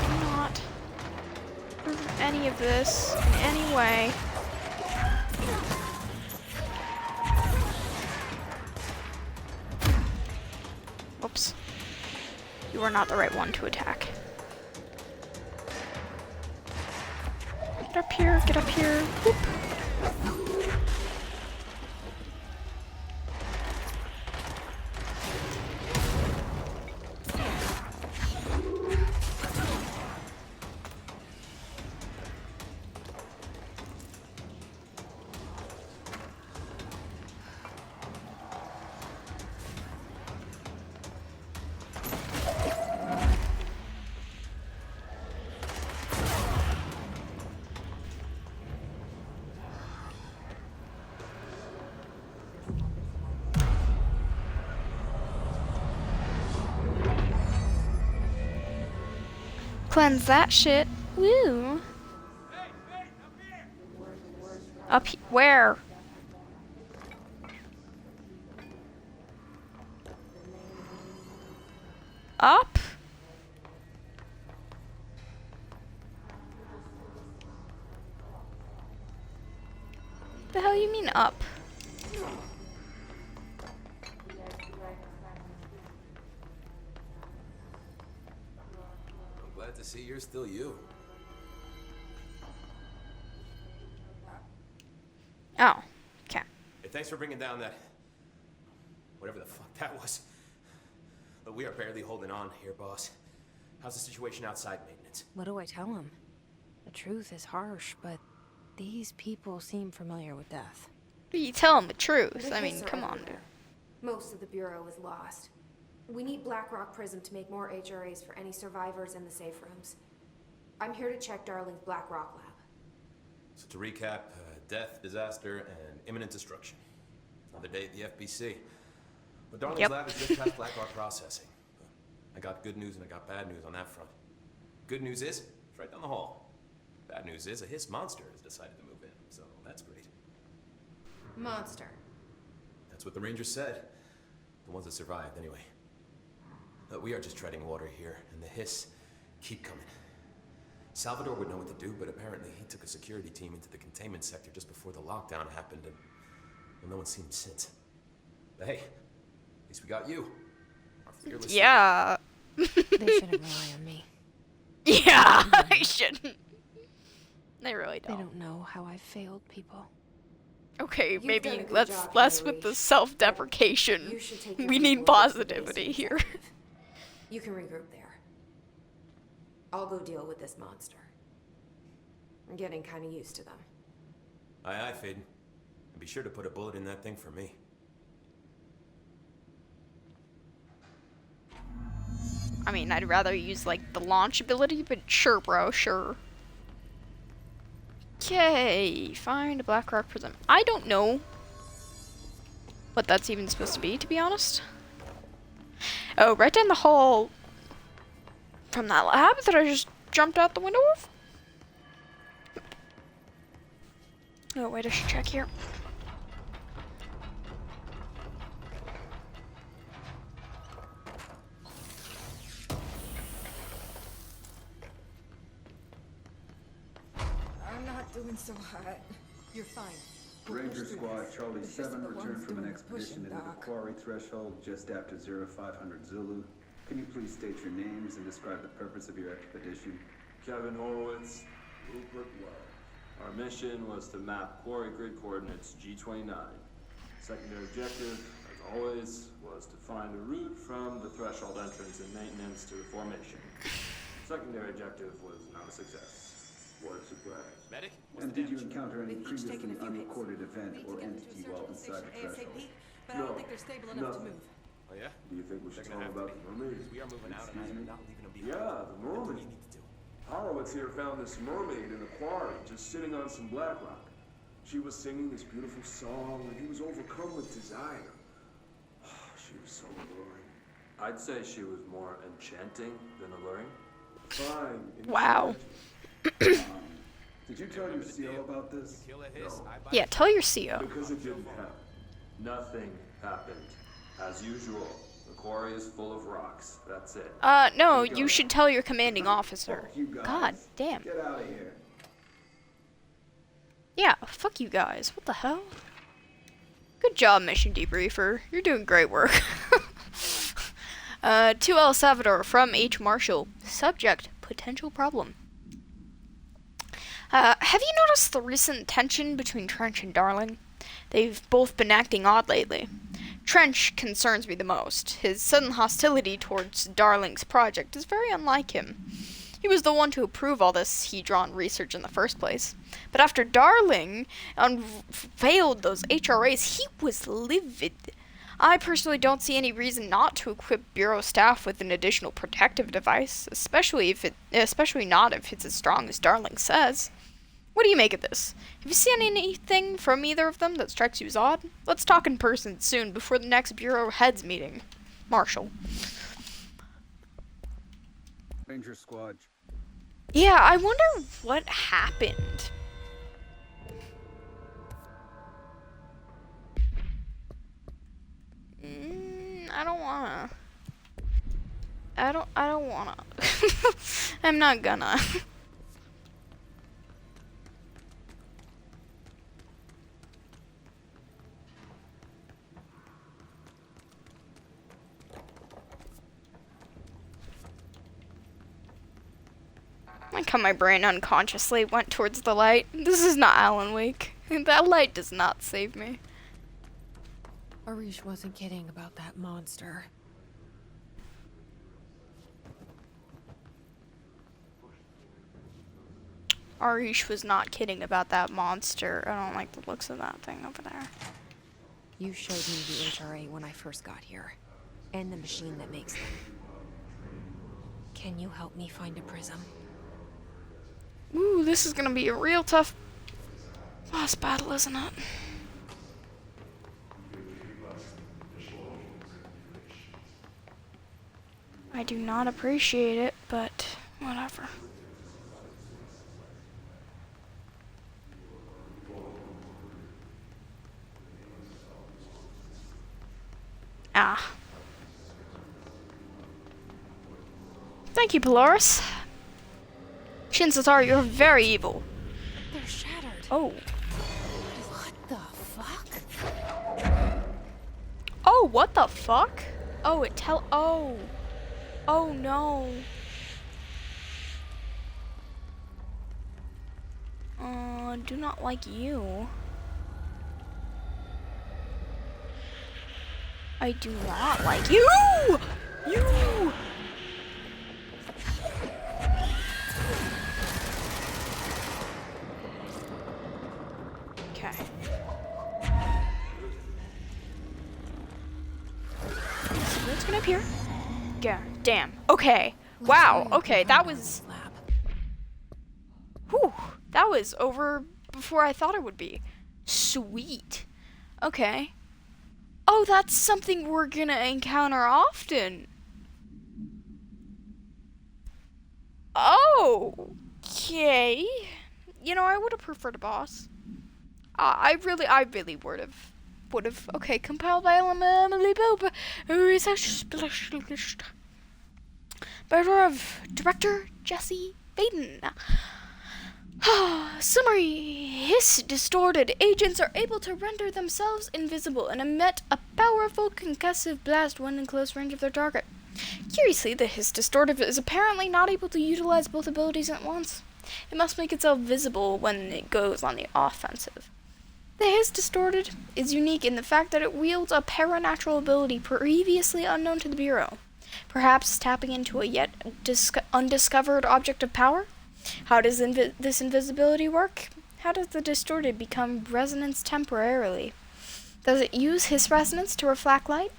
Do not prove any of this in any way. Oops. You are not the right one to attack. Get up here, get up here. Whoop. Cleanse that shit. Woo. Up where? Up? The hell you mean up? glad to see you're still you. Oh, okay. Hey, thanks for bringing down that... whatever the fuck that was. But we are barely holding on here, boss. How's the situation outside maintenance? What do I tell him? The truth is harsh, but these people seem familiar with death. You tell him the truth. The I mean, hits are come on, dude. everywhere. Most of the Bureau is lost. We need Blackrock Prism to make more HRAs for any survivors in the safe rooms. I'm here to check Darling's Blackrock lab. So to recap, death, disaster, and imminent destruction. Another day at the FBC. But Darling's Yep. lab is just past Blackrock processing. I got good news and I got bad news on that front. Good news is, it's right down the hall. Bad news is, a Hiss monster has decided to move in, so that's great. Monster. That's what the Rangers said. The ones that survived, anyway. But we are just treading water here, and the Hiss keep coming. Salvador would know what to do, but apparently he took a security team into the containment sector just before the lockdown happened, and well, no one's seen him since. But hey, at least we got you. Our fearless leader. Yeah. They shouldn't rely on me. Yeah, I shouldn't. They really They don't. don't know how I've failed people. Okay, You've done maybe a good let's job, less Hillary. with the self-deprecation. You should take your We people need over to the positivity basement here. objective. You can regroup there. I'll go deal with this monster. I'm getting kind of used to them. Aye, aye, Faden. And be sure to put a bullet in that thing for me. I mean, I'd rather use, like, the launch ability, but sure, bro, sure. Okay, find a Blackrock Prism. I don't know what that's even supposed to be, to be honest. Oh, right down the hall from that lab that I just jumped out the window of? Oh, wait, I should check here. I'm not doing so hot. You're fine. We'll push Ranger through Squad this. Charlie It's just 7 the ones returned from an doing the expedition pushing, into the Doc. quarry threshold just after 0500 Zulu. Can you please state your names and describe the purpose of your expedition? Kevin Horowitz, Rupert Well. Our mission was to map quarry grid coordinates G29. Secondary objective, as always, was to find a route from the threshold entrance and maintenance to the formation. Secondary objective was not a success. What a surprise. Medic? And did you encounter any They've each previously taken a few hits. unrecorded event Need to or get them to a entity surgical while inside the station threshold? ASAP, but I don't think they're stable enough to nothing. move. Oh yeah? Do you think we should They're talk gonna have about to the be. mermaid? We are moving out and I Excuse am me? not leaving them behind. Yeah, the What do we mermaid. need to do? Horowitz here found this mermaid in the quarry, just sitting on some black rock. She was singing this beautiful song, and he was overcome with desire. She was so alluring. I'd say she was more enchanting than alluring. Fine. Wow. Did you tell your CO about this? Kill a Hiss, I buy Yeah, tell your CO. Because it didn't happen. Nothing happened. As usual, the quarry is full of rocks. That's it. No, you should tell your commanding officer. Fuck you guys. God damn. Get out of here. Yeah, fuck you guys. What the hell? Good job, Mission Debriefer. You're doing great work. To El Salvador from H. Marshall. Subject, potential problem. Have you noticed the recent tension between Trench and Darling? They've both been acting odd lately. Trench concerns me the most. His sudden hostility towards Darling's project is very unlike him. He was the one to approve all this Hedron research in the first place. But after Darling unveiled those HRAs, he was livid. I personally don't see any reason not to equip Bureau staff with an additional protective device, especially not if it's as strong as Darling says. What do you make of this? Have you seen anything from either of them that strikes you as odd? Let's talk in person soon before the next Bureau heads meeting. Marshall. Ranger Squad. Yeah, I wonder what happened. I don't wanna. I don't wanna. I'm not gonna. like how my brain unconsciously went towards the light. This is not Alan Wake. That light does not save me. Arish wasn't kidding about that monster. Arish was not kidding about that monster. I don't like the looks of that thing over there. You showed me the HRA when I first got here, and the machine that makes them. Can you help me find a prism? Ooh, this is gonna be a real tough boss battle, isn't it? I do not appreciate it, but whatever. Ah. Thank you, Polaris. Shinsatar, you're very evil. They're shattered. Oh. What the fuck? Oh, what the fuck? Oh, oh. Oh no. Do not like you. I do not like you! You! Okay. What's gonna appear? Yeah, damn. Okay. Wow, okay, that was... Whew, that was over before I thought it would be. Sweet. Okay. Oh, that's something we're gonna encounter often. Oh, okay. You know, I would have preferred a boss. I really would have. Okay, compiled by Emily Bob, research specialist. Of director Jesse Baden. Summary. His distorted agents are able to render themselves invisible and emit a powerful concussive blast when in close range of their target. Curiously, the His distortive is apparently not able to utilize both abilities at once. It must make itself visible when it goes on the offensive. The His distorted is unique in the fact that it wields a paranatural ability previously unknown to the Bureau. Perhaps tapping into a yet undiscovered object of power? How does this invisibility work? How does the distorted become resonance temporarily? Does it use His resonance to reflect light?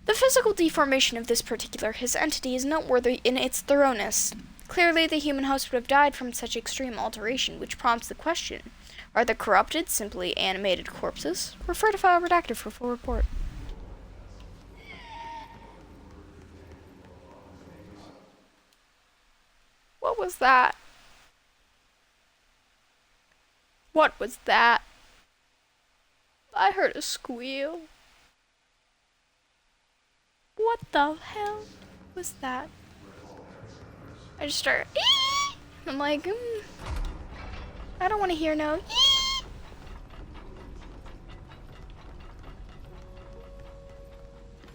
The physical deformation of this particular His entity is noteworthy in its thoroughness. Clearly, the human host would have died from such extreme alteration, which prompts the question, are the corrupted simply animated corpses? Refer to file redacted for full report. What was that? What was that? I heard a squeal. What the hell was that? I just started. I'm like, I don't want to hear no.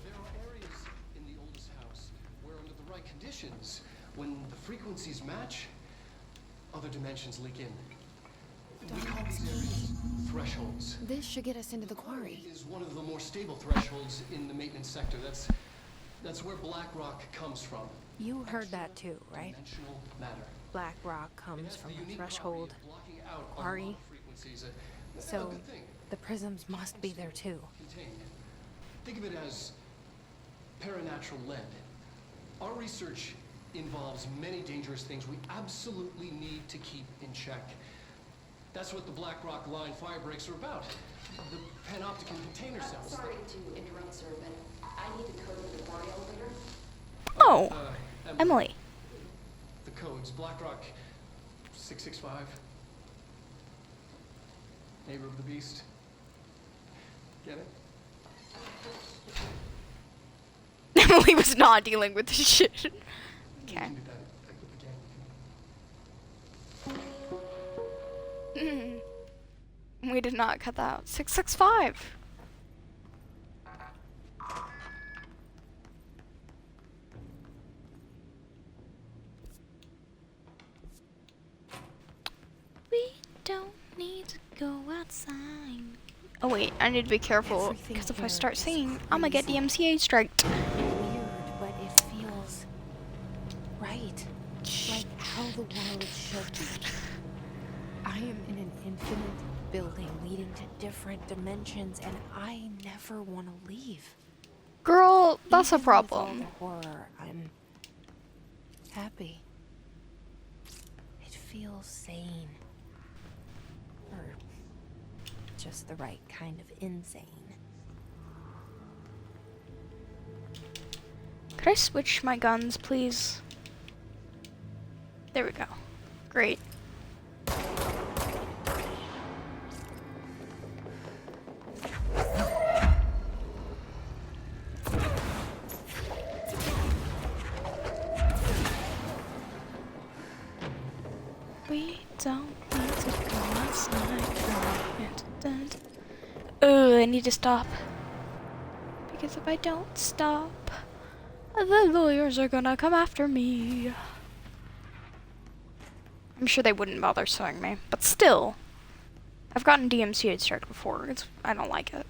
There are areas in the oldest house where, under the right conditions, when the frequencies match, other dimensions leak in. We call these areas thresholds. This should get us into the quarry. Is one of the more stable thresholds in the maintenance sector. That's where Blackrock comes from. You heard that too, right? Dimensional matter. Black rock comes from a threshold quarry. So the prisms must be there too. Contained. Think of it as paranatural lead. Our research involves many dangerous things we absolutely need to keep in check. That's what the Blackrock line fire breaks are about. The panopticon container cells. Sorry to interrupt, sir, but I need to code the quarry elevator. Oh, Emily. The codes, Blackrock 665. Neighbor of the Beast. Get it? Emily was not dealing with this shit. Okay. You can do that with the gang. We did not cut that out. 665. don't need to go outside. Oh wait, I need to be careful, because if I start singing, I'm gonna get DMCA striked. Weird, but it feels right. Like how the world should be. I am in an infinite building leading to different dimensions, and I never want to leave. Girl, that's a Even with all problem. the horror, I'm happy. It feels sane. Or just the right kind of insane. Could I switch my guns, please? There we go. Great. We don't need to go outside. I need to stop. Because if I don't stop, the lawyers are gonna come after me. I'm sure they wouldn't bother suing me, but still. I've gotten DMCA strike before. I don't like it.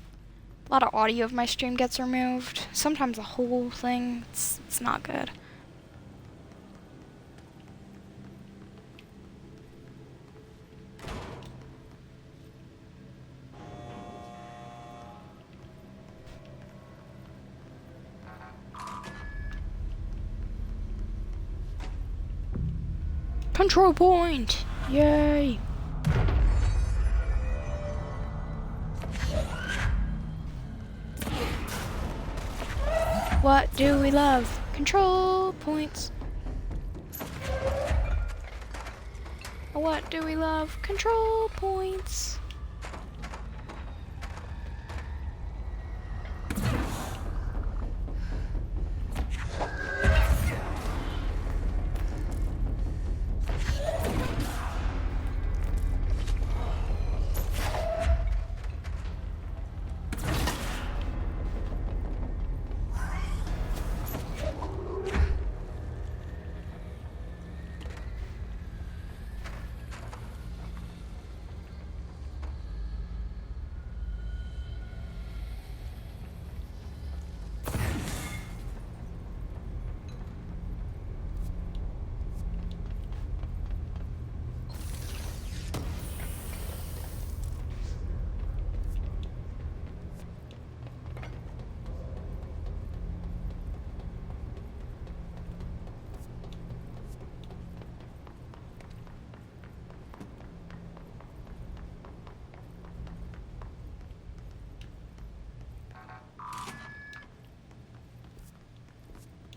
A lot of audio of my stream gets removed. Sometimes the whole thing. It's not good. Control point! Yay! What do we love? Control points. What do we love? Control points.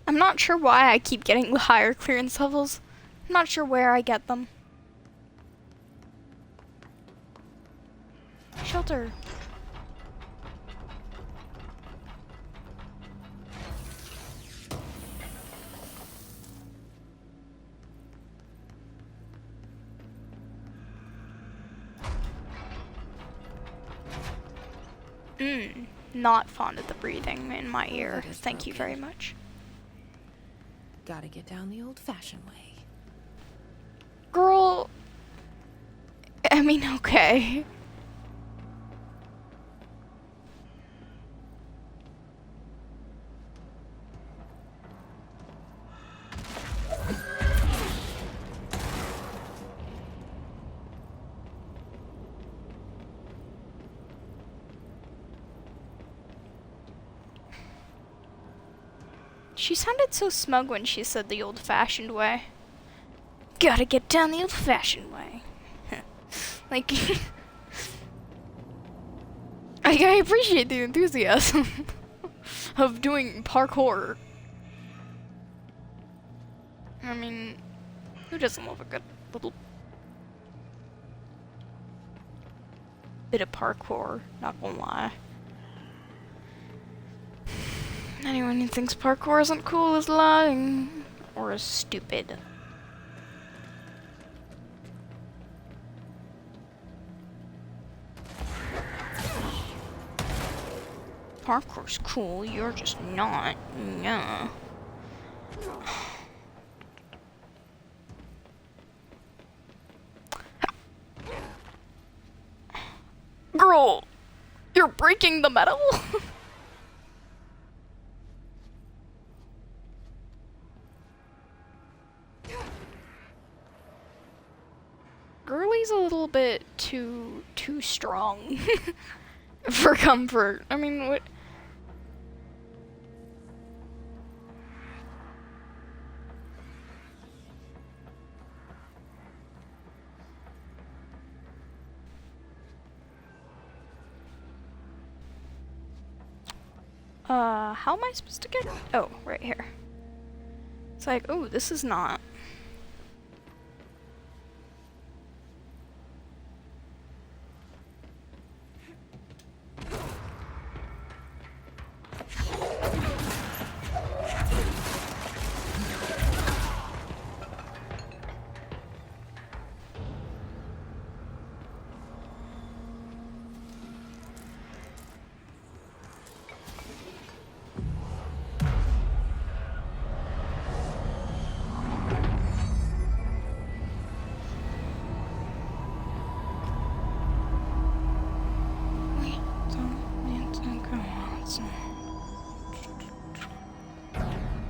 I'm not sure why I keep getting higher clearance levels. I'm not sure where I get them. Shelter. Not fond of the breathing in my ear. Thank you very much. Gotta get down the old-fashioned way. Girl, I mean, okay. She sounded so smug when she said the old-fashioned way. Gotta get down the old-fashioned way. Like, I appreciate the enthusiasm of doing parkour. I mean, who doesn't love a good little bit of parkour? Not gonna lie. Anyone who thinks parkour isn't cool is lying or is stupid. Parkour's cool, you're just not. No. You're breaking the metal? Girly's a little bit too strong for comfort. I mean, what? How am I supposed to get? Oh, right here. It's like, oh, this is not.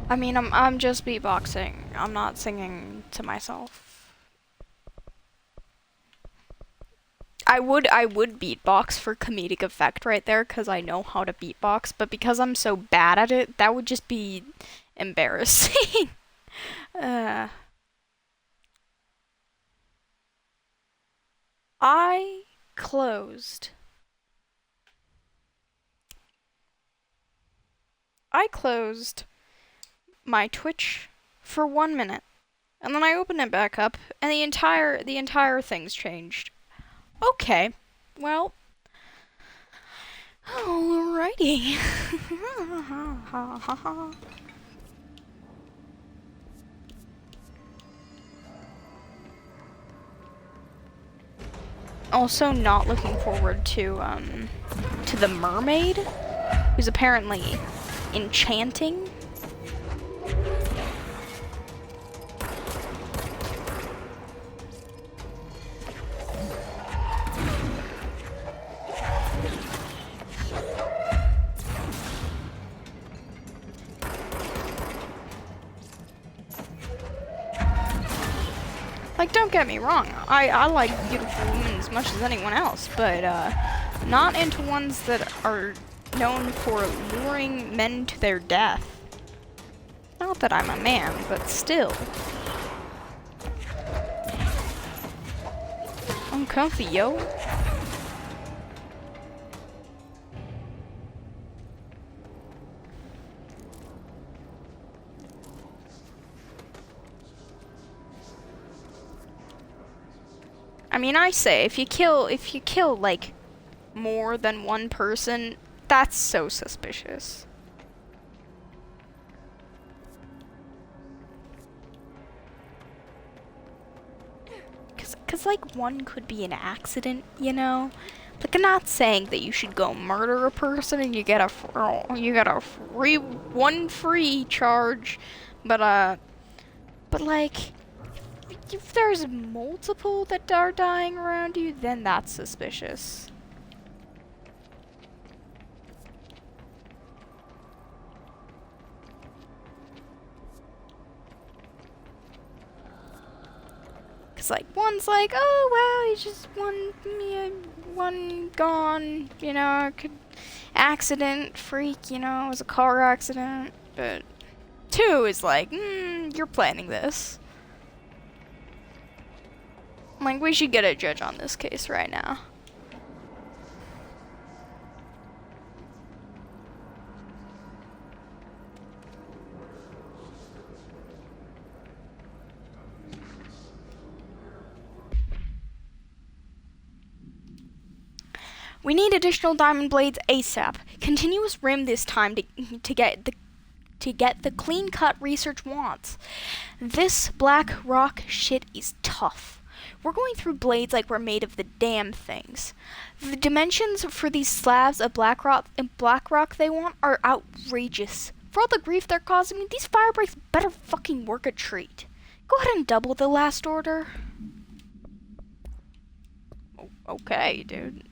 I mean, I'm just beatboxing. I'm not singing to myself. I would beatbox for comedic effect right there, because I know how to beatbox, but because I'm so bad at it, that would just be embarrassing. I closed my Twitch for 1 minute, and then I opened it back up, and the entire thing's changed. Okay, well, alrighty. Also, not looking forward to the mermaid, who's apparently enchanting. Like, don't get me wrong, I like beautiful women as much as anyone else, but not into ones that are known for luring men to their death. Not that I'm a man, but still. I'm comfy, yo. I mean, I say, if you kill, like, more than one person, that's so suspicious. Cause, like, one could be an accident, you know? Like, I'm not saying that you should go murder a person and you get a free charge, but like, if there's multiple that are dying around you, then that's suspicious. Cause like one's like, oh wow, he's just one gone, you know, could accident, freak, you know, it was a car accident. But two is like, you're planning this. Like, we should get a judge on this case right now. We need additional diamond blades ASAP. Continuous rim this time to get the clean-cut research wants. This black rock shit is tough. We're going through blades like we're made of the damn things. The dimensions for these slabs of black rock they want are outrageous. For all the grief they're causing me, these fire breaks better fucking work a treat. Go ahead and double the last order. Okay, dude.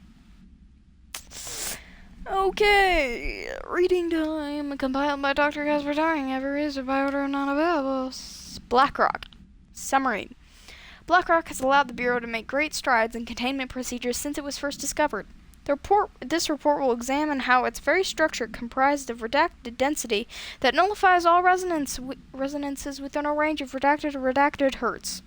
Okay, reading time. Compiled by Dr. Casper Dying. Every reason by order not available. BlackRock. Summary. BlackRock has allowed the Bureau to make great strides in containment procedures since it was first discovered. This report will examine how its very structure, comprised of redacted density that nullifies all resonances within a range of redacted to redacted hertz.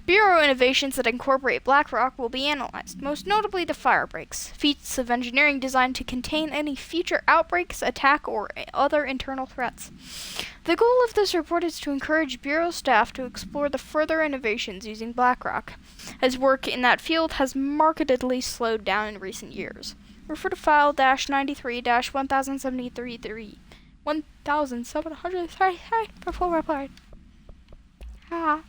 Bureau innovations that incorporate BlackRock will be analyzed, most notably the firebreaks, feats of engineering designed to contain any future outbreaks, attack, or other internal threats. The goal of this report is to encourage Bureau staff to explore the further innovations using BlackRock, as work in that field has markedly slowed down in recent years. Refer to file -93-1073 1733 before replied. Ha.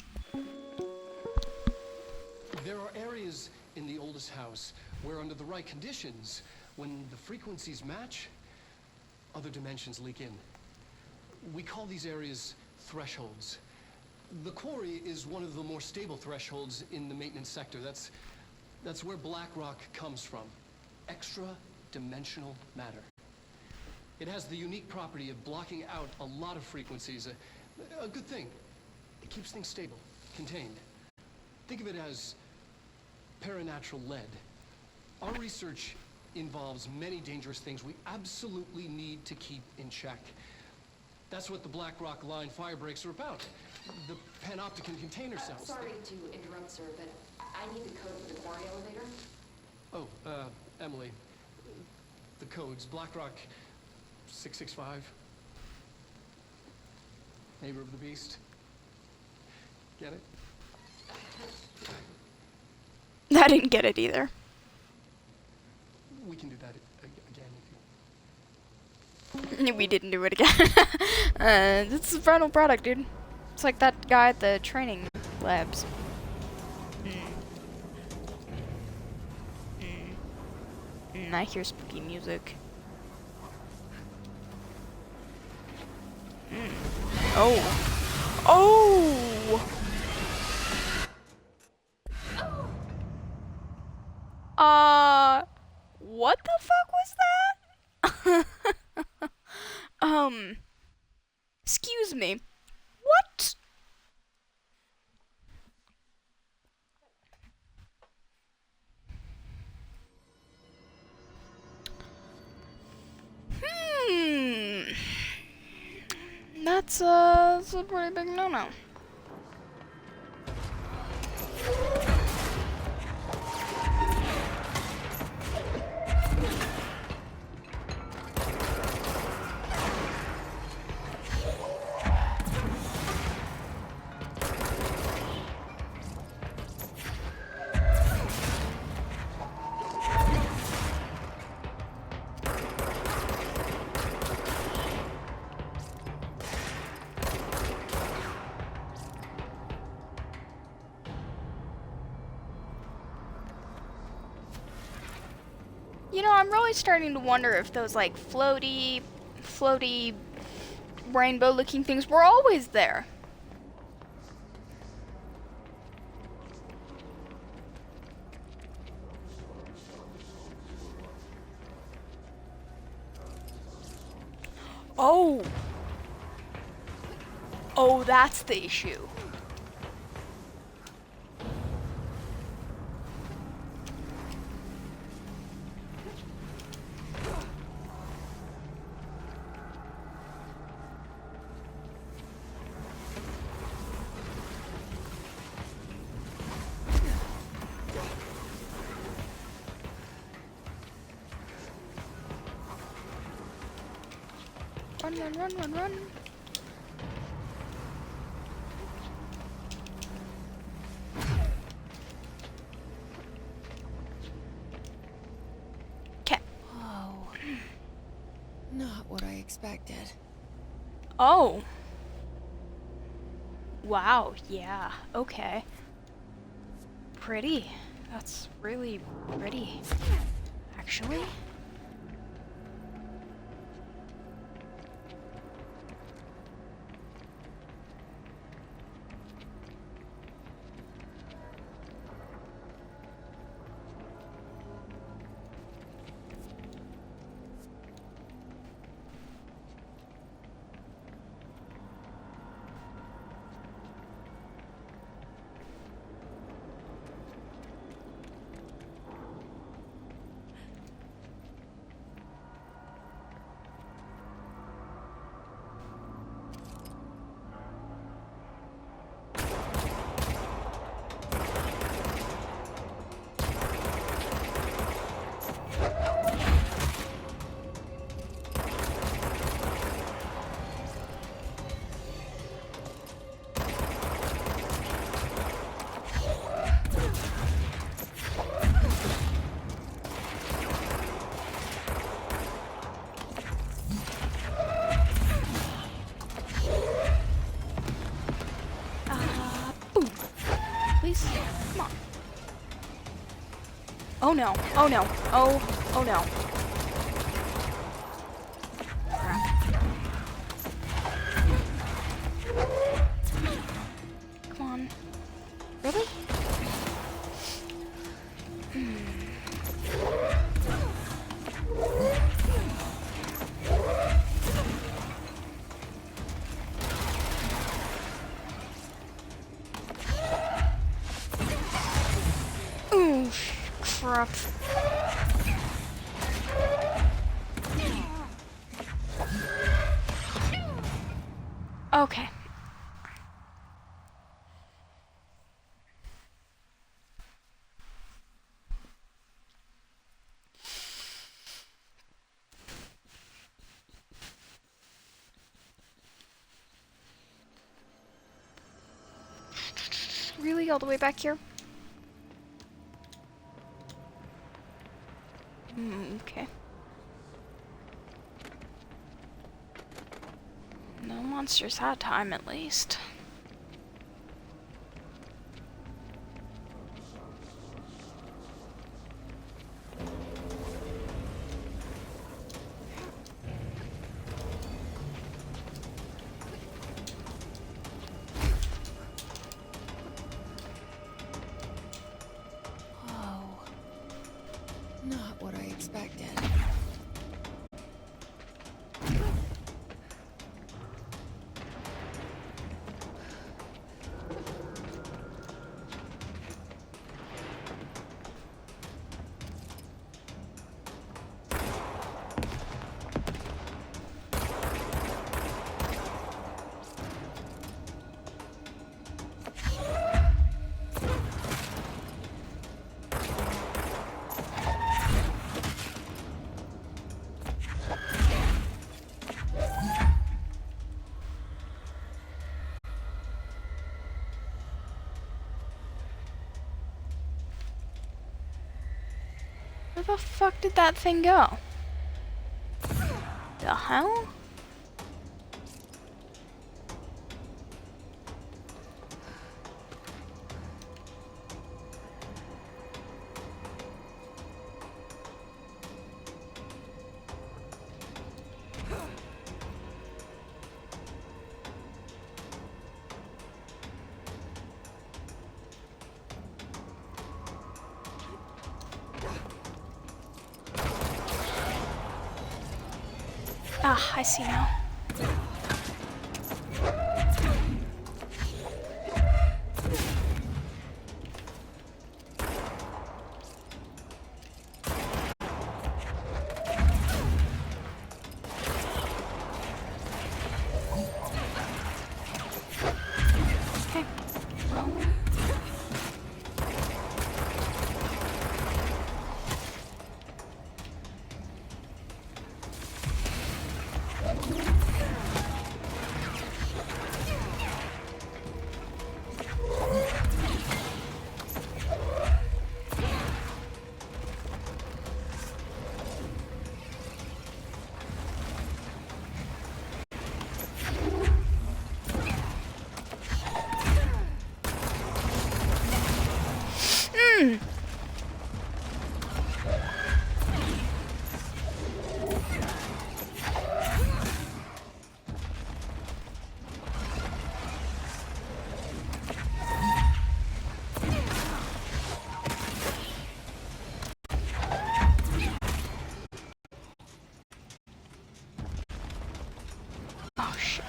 There are areas in the oldest house where, under the right conditions, when the frequencies match, other dimensions leak in. We call these areas thresholds. The quarry is one of the more stable thresholds in the maintenance sector. That's where BlackRock comes from. Extra-dimensional matter. It has the unique property of blocking out a lot of frequencies. A good thing. It keeps things stable, contained. Think of it as paranatural lead. Our research involves many dangerous things we absolutely need to keep in check. That's what the BlackRock line firebreaks are about. The panopticon container cells. Sorry to interrupt, sir, but I need the code for the quarry elevator. Oh, Emily. The codes. BlackRock 665. Neighbor of the Beast. Get it? I didn't get it either. We can do that again if you want. We didn't do it again. This is a final product, dude. It's like that guy at the training labs. I hear spooky music. Oh. Oh! What the fuck was that? Excuse me. What? That's a pretty big no-no. You know, I'm really starting to wonder if those, like, floaty, rainbow-looking things were always there. Oh! Oh, that's the issue. Run. Okay. Oh. Not what I expected. Oh. Wow, yeah, okay. Pretty. That's really pretty. Actually. Oh no. Oh no. Oh no. Come on. Really? Ooh, crap. Okay. Really, all the way back here? Okay. No monsters that time, at least. Whoa. Not what I expected. Where the fuck did that thing go? The hell? Ah, I see now. Okay. Well. Oh shit.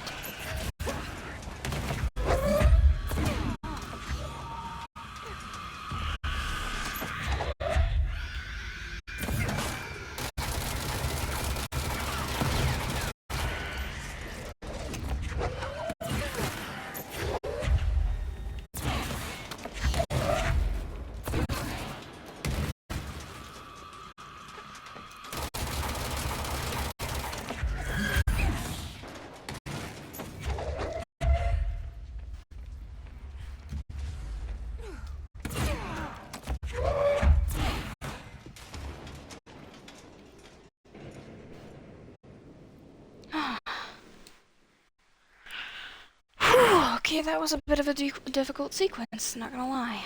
Okay, that was a bit of a difficult sequence, not gonna lie.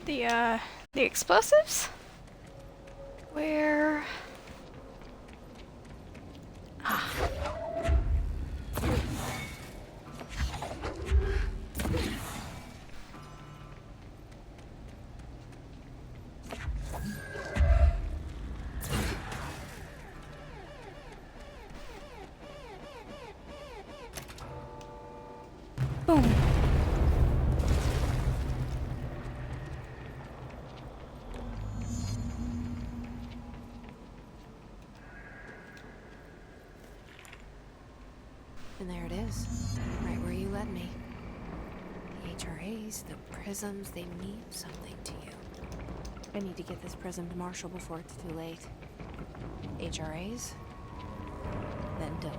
the explosives? Where? Ah. Boom. And there it is, right where you led me. The HRAs, the prisms, they mean something to you. I need to get this prism to Marshall before it's too late. HRAs, then Dylan.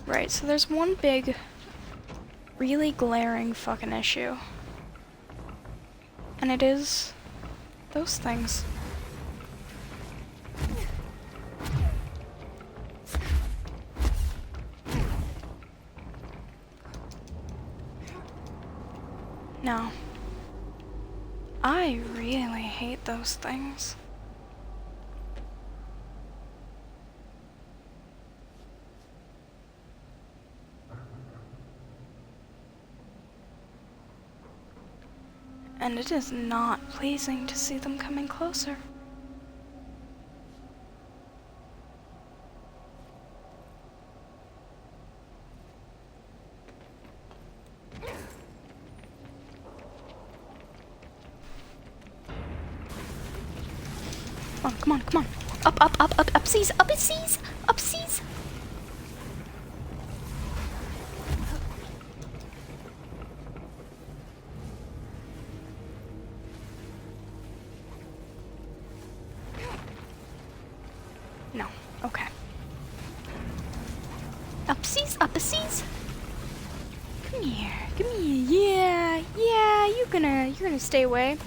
Right, so there's one big, really glaring fucking issue. And it is those things. No. I really hate those things. And it is not pleasing to see them coming closer. Come on, come on. Upsies, upsies. No, okay. Upsies. Come here. Yeah, you're gonna stay away.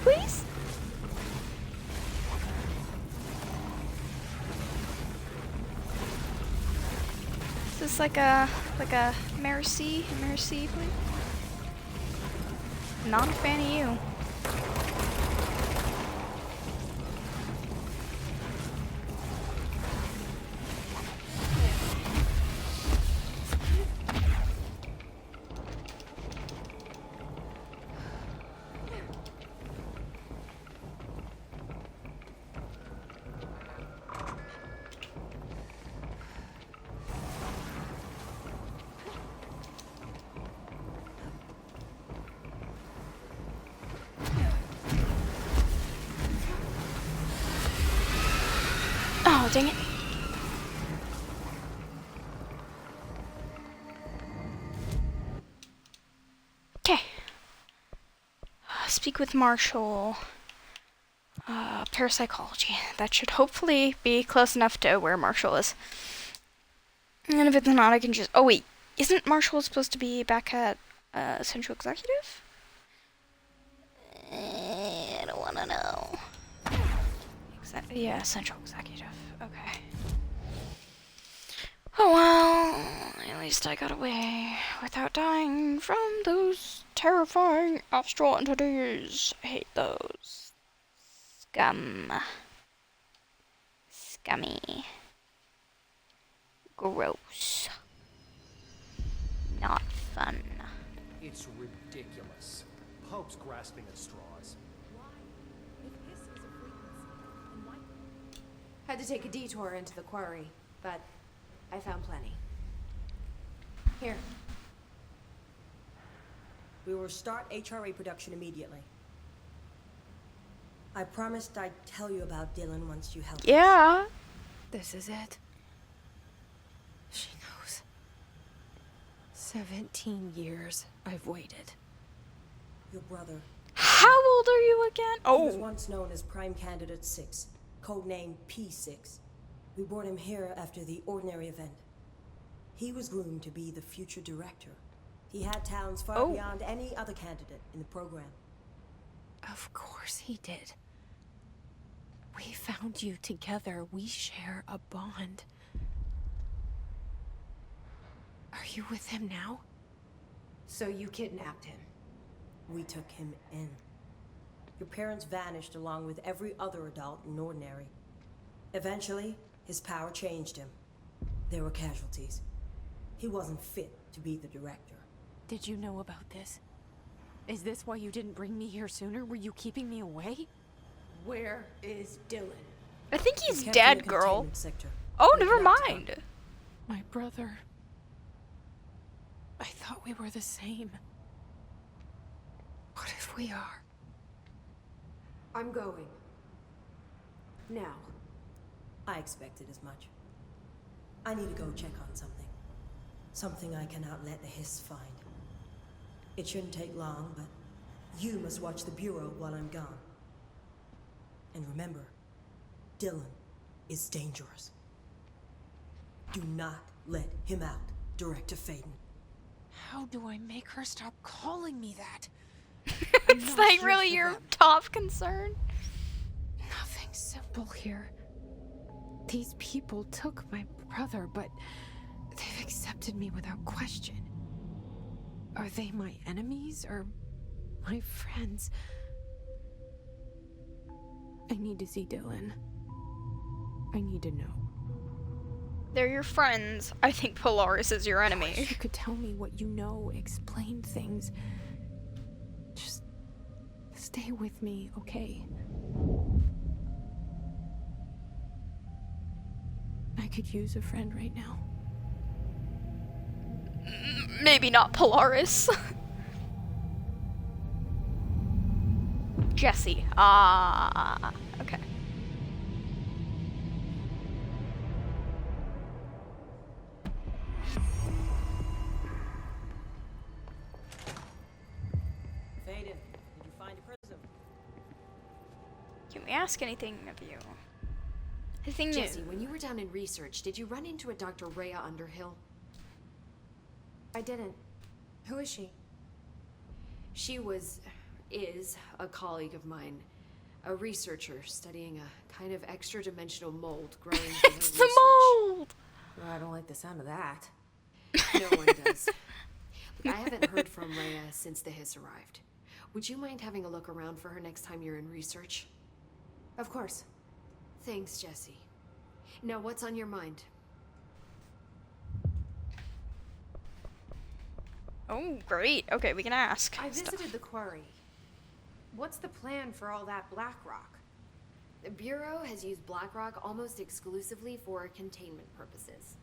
Please? Is this like a mercy, please? Not a fan of you. Oh, dang it. Okay. Speak with Marshall. Parapsychology. That should hopefully be close enough to where Marshall is. And if it's not, I can just... Oh, wait. Isn't Marshall supposed to be back at Central Executive? I don't want to know. Yeah, Central Executive. Okay. Oh well, at least I got away without dying from those terrifying astral entities. I hate those. Scummy. Gross. Not fun. It's ridiculous. Pope's grasping at straws. Had to take a detour into the quarry, but I found plenty. Here. We will start HRA production immediately. I promised I'd tell you about Dylan once you help us. Yeah. This is it. She knows. 17 years I've waited. Your brother. How old are you again? He was Oh. once known as Prime Candidate 6, codenamed P6. We brought him here after the ordinary event. He was groomed to be the future director. He had talents far beyond any other candidate in the program. Of course he did. We found you together. We share a bond. you with him now? So you kidnapped him? We took him in. Your parents vanished along with every other adult in Ordinary. Eventually, his power changed him. There were casualties. He wasn't fit to be the director. Did you know about this? Is this why you didn't bring me here sooner? Were you keeping me away? Where is Dylan? I think he's We kept him in dead, the girl. containment sector. Oh, We never cannot mind. talk. My brother. I thought we were the same. What if we are? I'm going. Now. I expected as much. I need to go check on something. Something I cannot let the Hiss find. It shouldn't take long, but you must watch the Bureau while I'm gone. And remember, Dylan is dangerous. Do not let him out, Director Faden. How do I make her stop calling me that? It's not like here really for your them. top concern. Nothing simple here. These people took my brother, but they've accepted me without question. Are they my enemies or my friends? I need to see Dylan. I need to know. They're your friends. I think Polaris is your I enemy. wish you could tell me what you know, explain things. Just stay with me, okay? I could use a friend right now. Maybe not Polaris. Jesse. Ah, okay. Faden, did you find a prism? Can we ask anything of you? Anything new? Jesse, when you were down in research, did you run into a Dr. Rhea Underhill? I didn't. Who is she? She is a colleague of mine. A researcher studying a kind of extra-dimensional mold growing from her It's research. the mold! Well, I don't like the sound of that. No one does. Look, I haven't heard from Rhea since the Hiss arrived. Would you mind having a look around for her next time you're in research? Of course. Thanks, Jesse. Now, what's on your mind? Oh, great. Okay, we can ask. I stuff. visited the quarry. What's the plan for all that black rock? The Bureau has used BlackRock almost exclusively for containment purposes.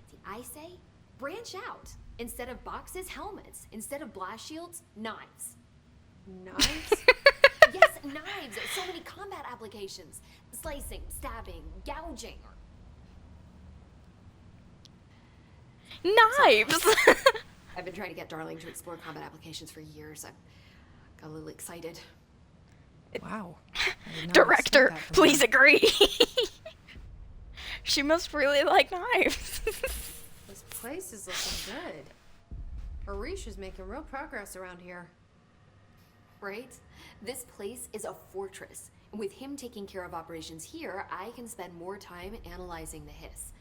See, I say, branch out. Instead of boxes, helmets. Instead of blast shields, knives. Knives? Yes, knives! So many combat applications. Slicing, stabbing, gouging. Knives! I've been trying to get Darling to explore combat applications for years. I got a little excited. Wow. Director, please agree. She must really like knives. This place is looking good. Arisha's making real progress around here. Right? This place is a fortress. And with him taking care of operations here, I can spend more time analyzing the Hiss.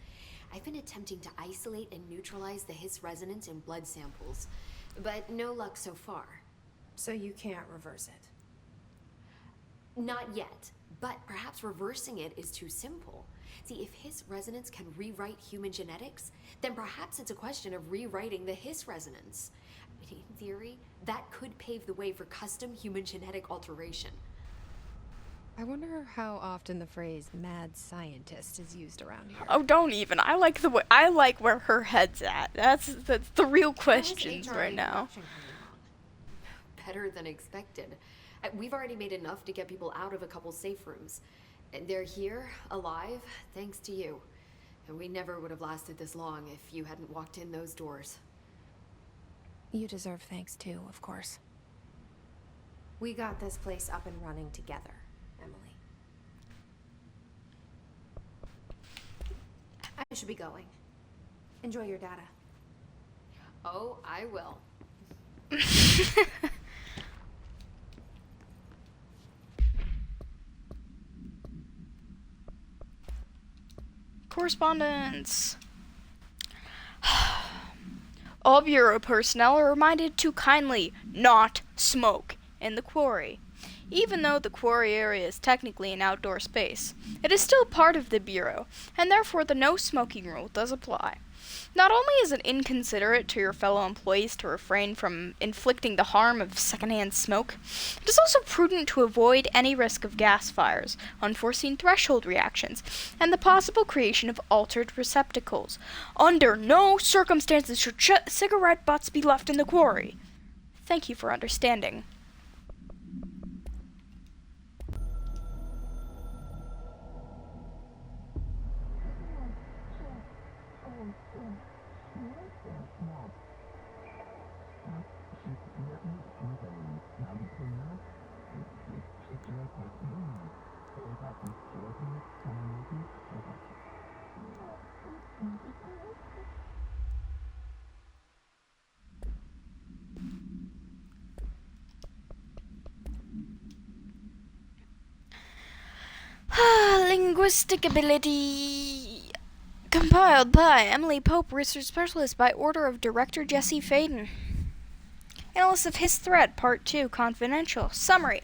I've been attempting to isolate and neutralize the Hiss resonance in blood samples, but no luck so far. So you can't reverse it. Not yet, but perhaps reversing it is too simple. See, if Hiss resonance can rewrite human genetics, then perhaps it's a question of rewriting the Hiss resonance. In theory, that could pave the way for custom human genetic alteration. I wonder how often the phrase mad scientist is used around here. Oh, don't even. I like the way. I like where her head's at. That's the real questions How is right HRA now. production coming along? Better than expected. We've already made enough to get people out of a couple safe rooms. And they're here, alive, thanks to you. And we never would have lasted this long if you hadn't walked in those doors. You deserve thanks too, of course. We got this place up and running together, Emily. I should be going. Enjoy your data. Oh, I will. Correspondence. all Bureau personnel are reminded to kindly not smoke in the quarry. Even though the quarry area is technically an outdoor space, it is still part of the Bureau, and therefore the no smoking rule does apply. Not only is it inconsiderate to your fellow employees to refrain from inflicting the harm of secondhand smoke, it is also prudent to avoid any risk of gas fires, unforeseen threshold reactions, and the possible creation of altered receptacles. Under no circumstances should cigarette butts be left in the quarry. Thank you for understanding. Linguistic ability compiled by Emily Pope, research specialist by order of Director Jesse Faden. Analysis of Hiss Thread, Part 2, confidential. Summary.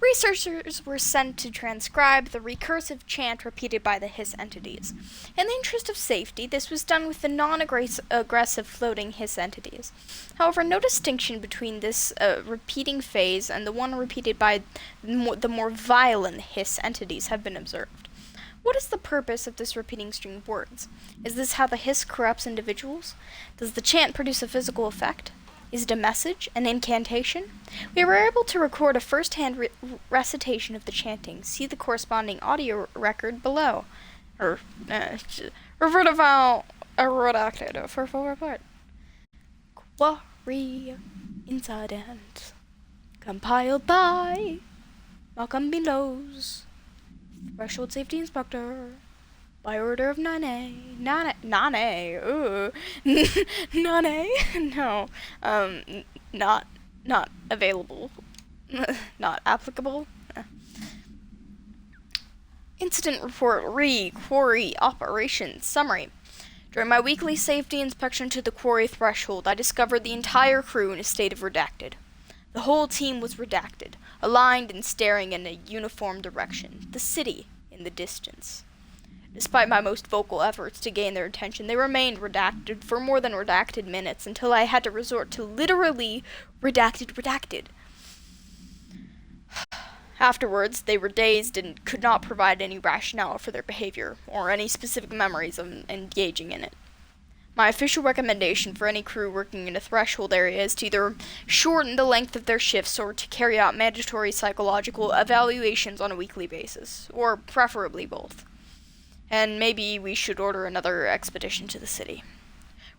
Researchers were sent to transcribe the recursive chant repeated by the Hiss entities. In the interest of safety, this was done with the non-aggressive floating Hiss entities. However, no distinction between this repeating phase and the one repeated by the more violent Hiss entities have been observed. What is the purpose of this repeating string of words? Is this how the Hiss corrupts individuals? Does the chant produce a physical effect? Is it a message, an incantation? We were able to record a first-hand recitation of the chanting. See the corresponding audio record below. Refer to file redacted for full report. Quarry incident. Compiled by Malcolm Bellows, Threshold Safety Inspector. By order of Nane. Nane? Ooh. Nane? No. Not available. Not applicable. Incident report quarry operations. Summary. During my weekly safety inspection to the quarry threshold, I discovered the entire crew in a state of redacted. The whole team was redacted, aligned and staring in a uniform direction, the city in the distance. Despite my most vocal efforts to gain their attention, they remained redacted for more than redacted minutes until I had to resort to literally redacted. Afterwards, they were dazed and could not provide any rationale for their behavior or any specific memories of engaging in it. My official recommendation for any crew working in a threshold area is to either shorten the length of their shifts or to carry out mandatory psychological evaluations on a weekly basis, or preferably both. And maybe we should order another expedition to the city.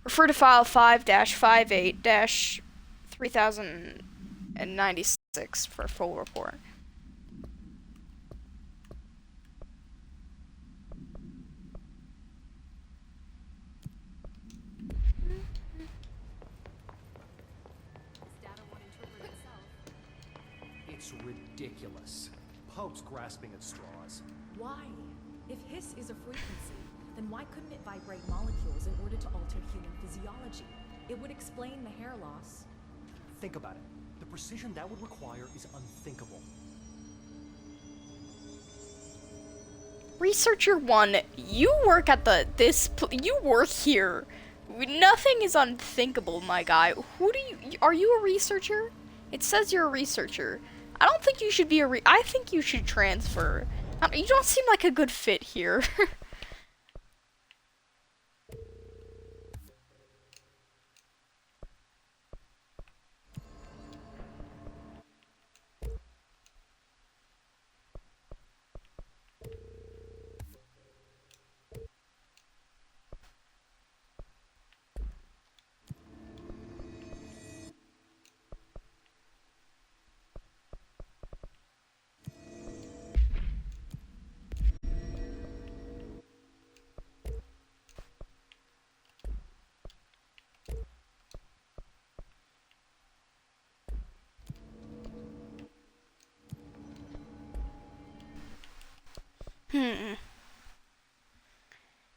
Refer to file 5-58-3096 for a full report. It's ridiculous. Pope's grasping at straws. Why? If Hiss is a frequency, then why couldn't it vibrate molecules in order to alter human physiology? It would explain the hair loss. Think about it. The precision that would require is unthinkable. Researcher 1, you work at you work here. Nothing is unthinkable, my guy. Are you a researcher? It says you're a researcher. I don't think you should be I think you should transfer. You don't seem like a good fit here.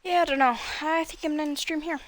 Yeah, I don't know. I think I'm gonna end the stream here.